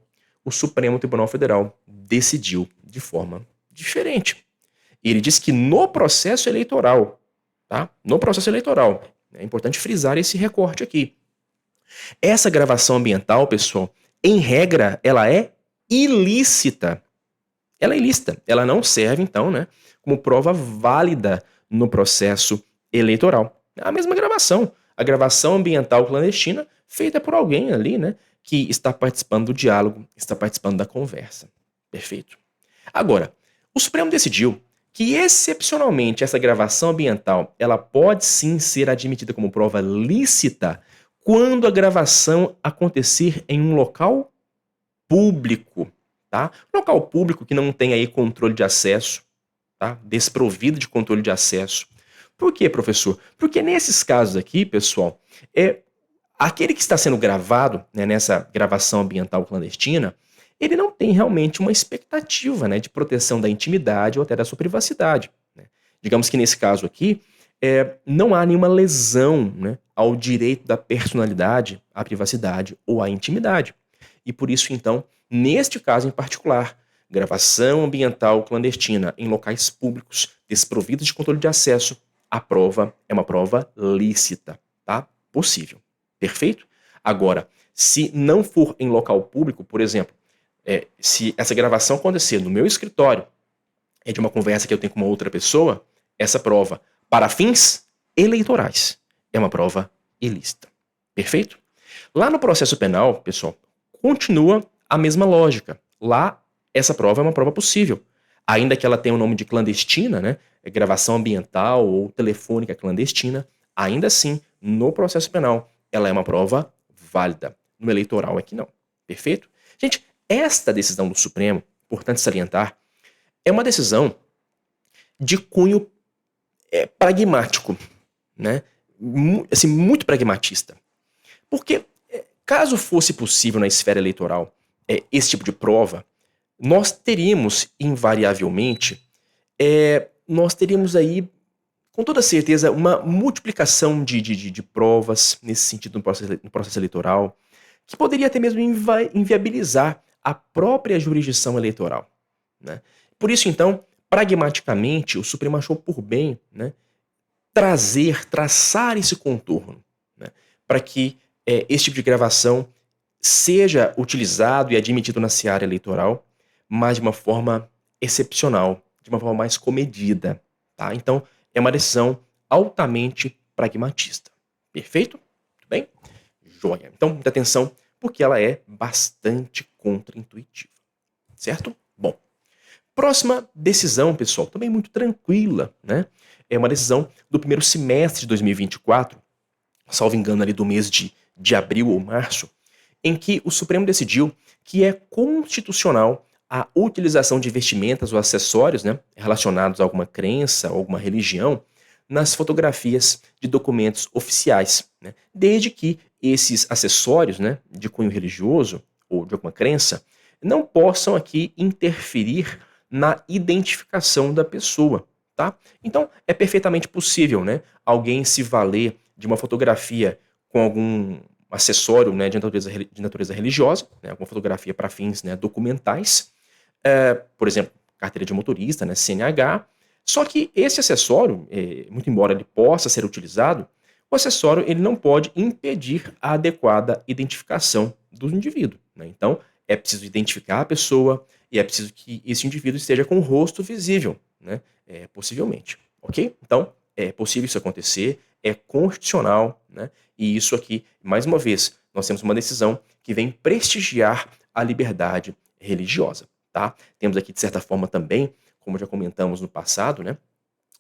o Supremo Tribunal Federal decidiu de forma diferente. Ele diz que no processo eleitoral, tá? No processo eleitoral, é importante frisar esse recorte aqui. Essa gravação ambiental, pessoal, em regra, ela é ilícita. ela é ilícita. Ela não serve, então, né, como prova válida no processo eleitoral. A mesma gravação. A gravação ambiental clandestina feita por alguém ali, né, que está participando do diálogo, está participando da conversa. Perfeito. Agora, o Supremo decidiu que, excepcionalmente, essa gravação ambiental ela pode sim ser admitida como prova lícita quando a gravação acontecer em um local público, tá? Local público que não tem aí controle de acesso, tá? Desprovido de controle de acesso. Por quê, professor? Porque nesses casos aqui, pessoal, aquele que está sendo gravado, né, nessa gravação ambiental clandestina, ele não tem realmente uma expectativa, né, de proteção da intimidade ou até da sua privacidade, né? Digamos que nesse caso aqui, não há nenhuma lesão, né, ao direito da personalidade, à privacidade ou à intimidade. E por isso, então, neste caso em particular, gravação ambiental clandestina em locais públicos desprovidos de controle de acesso, a prova é uma prova lícita, tá? Possível. Perfeito? Agora, se não for em local público, por exemplo, se essa gravação acontecer no meu escritório, é de uma conversa que eu tenho com uma outra pessoa, essa prova, para fins eleitorais, é uma prova ilícita. Perfeito? Lá no processo penal, pessoal, continua a mesma lógica. Lá, essa prova é uma prova possível. Ainda que ela tenha o nome de clandestina, né? Gravação ambiental ou telefônica clandestina, ainda assim, no processo penal, ela é uma prova válida. No eleitoral é que não. Perfeito? Gente, esta decisão do Supremo, importante salientar, é uma decisão de cunho pragmático, né? Assim, muito pragmatista. Porque, caso fosse possível na esfera eleitoral esse tipo de prova, nós teríamos, invariavelmente, nós teríamos aí, com toda certeza, uma multiplicação de provas nesse sentido no processo eleitoral, que poderia até mesmo inviabilizar a própria jurisdição eleitoral, né? Por isso, então, pragmaticamente, o Supremo achou por bem, né, traçar esse contorno, né, para que esse tipo de gravação seja utilizado e admitido na seara eleitoral, mas de uma forma excepcional, de uma forma mais comedida, tá? Então, é uma decisão altamente pragmatista. Perfeito? Muito bem? Joia. Então, muita atenção, porque ela é bastante contraintuitiva. Certo? Bom. Próxima decisão, pessoal, também muito tranquila, né? É uma decisão do primeiro semestre de 2024, salvo engano ali do mês de abril ou março, em que o Supremo decidiu que é constitucional a utilização de vestimentas ou acessórios, né, relacionados a alguma crença ou alguma religião nas fotografias de documentos oficiais, né, desde que esses acessórios, né, de cunho religioso ou de alguma crença não possam aqui interferir na identificação da pessoa, tá? Então, é perfeitamente possível, né, alguém se valer de uma fotografia com algum acessório, né, de natureza religiosa, né, alguma fotografia para fins, né, documentais, por exemplo, carteira de motorista, né, CNH. Só que esse acessório, muito embora ele possa ser utilizado, o acessório ele não pode impedir a adequada identificação do indivíduo, né? Então, é preciso identificar a pessoa e é preciso que esse indivíduo esteja com o rosto visível, né, possivelmente, ok? Então, é possível isso acontecer, é constitucional, né? E isso aqui, mais uma vez, nós temos uma decisão que vem prestigiar a liberdade religiosa, tá? Temos aqui, de certa forma, também, como já comentamos no passado, né,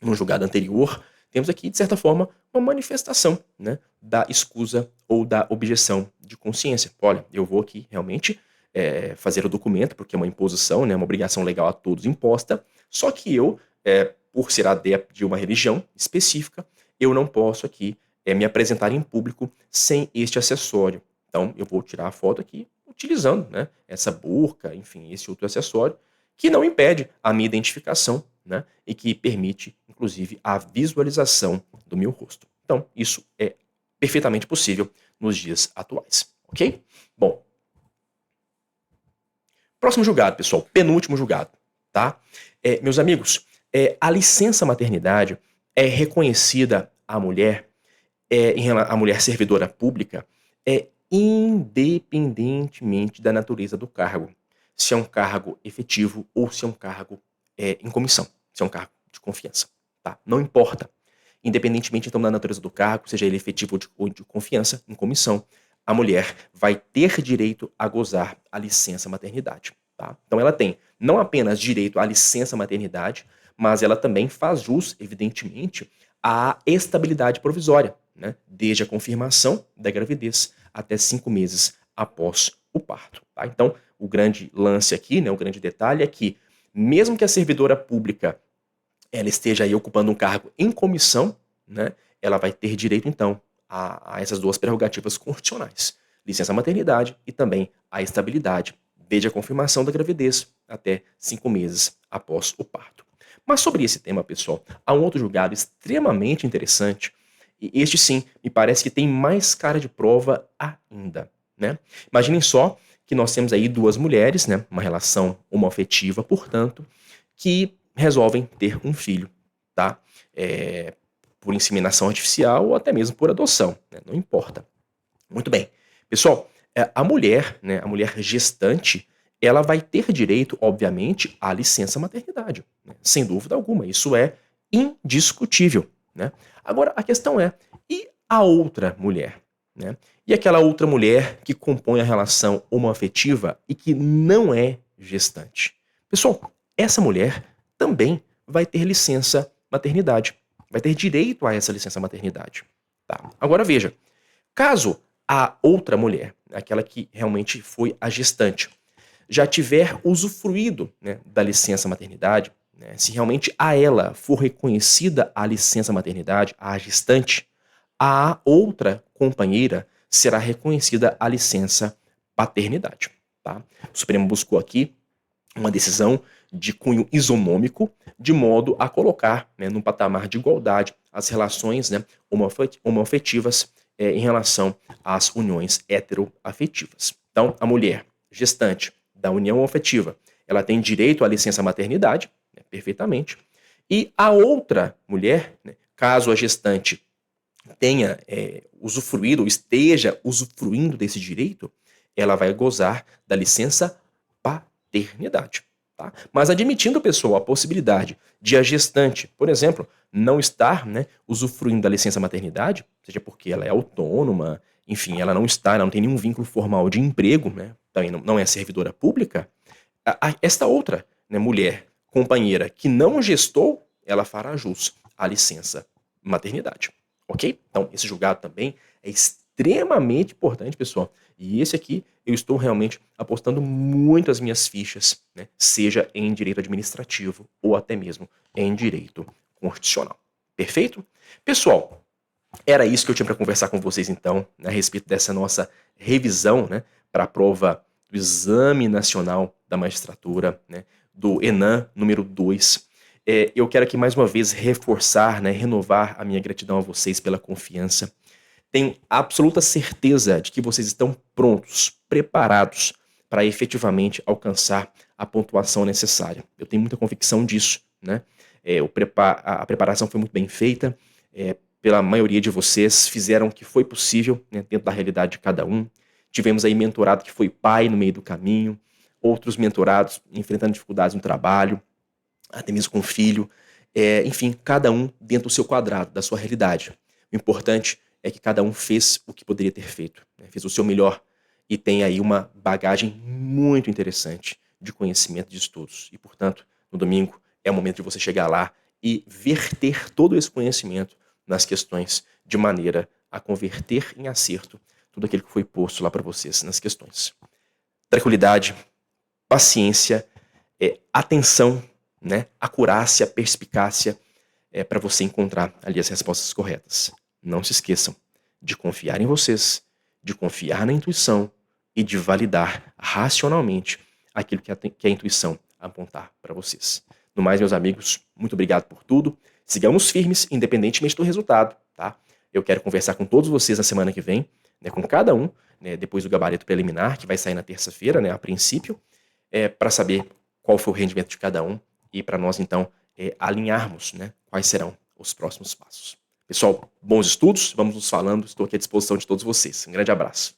no julgado anterior, temos aqui, de certa forma, uma manifestação, né, da escusa ou da objeção de consciência. Olha, eu vou aqui realmente fazer o documento, porque é uma imposição, né, uma obrigação legal a todos imposta, só que eu, por ser adepto de uma religião específica, eu não posso aqui me apresentar em público sem este acessório. Então, eu vou tirar a foto aqui utilizando, né, essa burca, enfim, esse outro acessório, que não impede a minha identificação, né, e que permite, inclusive, a visualização do meu rosto. Então, isso é perfeitamente possível nos dias atuais, ok? Bom, próximo julgado, pessoal, penúltimo julgado, tá? Meus amigos, a licença maternidade é reconhecida à mulher, a mulher servidora pública, independentemente da natureza do cargo. se é um cargo efetivo ou se é um cargo em comissão, se é um cargo de confiança. Tá? Não importa. Independentemente, então, da natureza do cargo, seja ele efetivo ou de confiança, em comissão, a mulher vai ter direito a gozar a licença maternidade. Tá? Então, ela tem não apenas direito à licença maternidade, mas ela também faz jus, evidentemente, à estabilidade provisória, né? Desde a confirmação da gravidez até 5 meses após o parto. Tá? Então, o grande lance aqui, né, o grande detalhe é que, mesmo que a servidora pública ela esteja aí ocupando um cargo em comissão, né, ela vai ter direito, então, a essas duas prerrogativas constitucionais. Licença maternidade e também a estabilidade, desde a confirmação da gravidez até 5 meses após o parto. Mas sobre esse tema, pessoal, há um outro julgado extremamente interessante, e este sim, me parece que tem mais cara de prova ainda, né? Imaginem só que nós temos aí duas mulheres, né, uma relação homoafetiva, portanto, que resolvem ter um filho, tá? Por inseminação artificial ou até mesmo por adoção, né? Não importa. Muito bem. Pessoal, a mulher, né, a mulher gestante, ela vai ter direito, obviamente, à licença maternidade, né? Sem dúvida alguma. Isso é indiscutível, né? Agora, a questão é, e a outra mulher, né? E aquela outra mulher que compõe a relação homoafetiva e que não é gestante? Pessoal, essa mulher também vai ter licença maternidade, vai ter direito a essa licença maternidade. Tá? Agora veja, caso a outra mulher, aquela que realmente foi a gestante, já tiver usufruído, né, da licença maternidade, né, se realmente a ela for reconhecida a licença maternidade, a gestante, a outra companheira será reconhecida a licença paternidade. Tá? O Supremo buscou aqui uma decisão de cunho isonômico, de modo a colocar, né, num patamar de igualdade as relações, né, homoafetivas em relação às uniões heteroafetivas. Então, a mulher gestante da união afetiva, ela tem direito à licença maternidade, né, perfeitamente, e a outra mulher, né, caso a gestante tenha usufruído ou esteja usufruindo desse direito, ela vai gozar da licença paternidade. Tá? Mas admitindo, pessoal, a possibilidade de a gestante, por exemplo, não estar, né, usufruindo da licença maternidade, seja porque ela é autônoma, enfim, ela não tem nenhum vínculo formal de emprego, né, também não é servidora pública, esta outra, né, mulher, companheira, que não gestou, ela fará jus à licença maternidade. Ok? Então, esse julgado também é extremamente importante, pessoal. E esse aqui, eu estou realmente apostando muito as minhas fichas, né? Seja em direito administrativo ou até mesmo em direito constitucional. Perfeito? Pessoal, era isso que eu tinha para conversar com vocês, então, né, a respeito dessa nossa revisão, né, para a prova do Exame Nacional da Magistratura, né, do ENAM número 2. Eu quero aqui mais uma vez reforçar, né, renovar a minha gratidão a vocês pela confiança. Tenho absoluta certeza de que vocês estão prontos, preparados para efetivamente alcançar a pontuação necessária. Eu tenho muita convicção disso, né? A preparação foi muito bem feita, pela maioria de vocês, fizeram o que foi possível, né, dentro da realidade de cada um. Tivemos aí mentorado que foi pai no meio do caminho, outros mentorados enfrentando dificuldades no trabalho, até mesmo com filho. Enfim, cada um dentro do seu quadrado, da sua realidade. O importante é que cada um fez o que poderia ter feito, né? Fez o seu melhor e tem aí uma bagagem muito interessante de conhecimento de estudos. E, portanto, no domingo é o momento de você chegar lá e verter todo esse conhecimento nas questões de maneira a converter em acerto tudo aquilo que foi posto lá para vocês nas questões. Tranquilidade, paciência, atenção, né? Acurácia, perspicácia, para você encontrar ali as respostas corretas. Não se esqueçam de confiar em vocês, de confiar na intuição e de validar racionalmente aquilo que a intuição apontar para vocês. No mais, meus amigos, muito obrigado por tudo. Sigamos firmes, independentemente do resultado, tá? Eu quero conversar com todos vocês na semana que vem, né, com cada um, né, depois do gabarito preliminar, que vai sair na terça-feira, né, a princípio, para saber qual foi o rendimento de cada um e para nós, então, alinharmos, né, quais serão os próximos passos. Pessoal, bons estudos, vamos nos falando, estou aqui à disposição de todos vocês. Um grande abraço.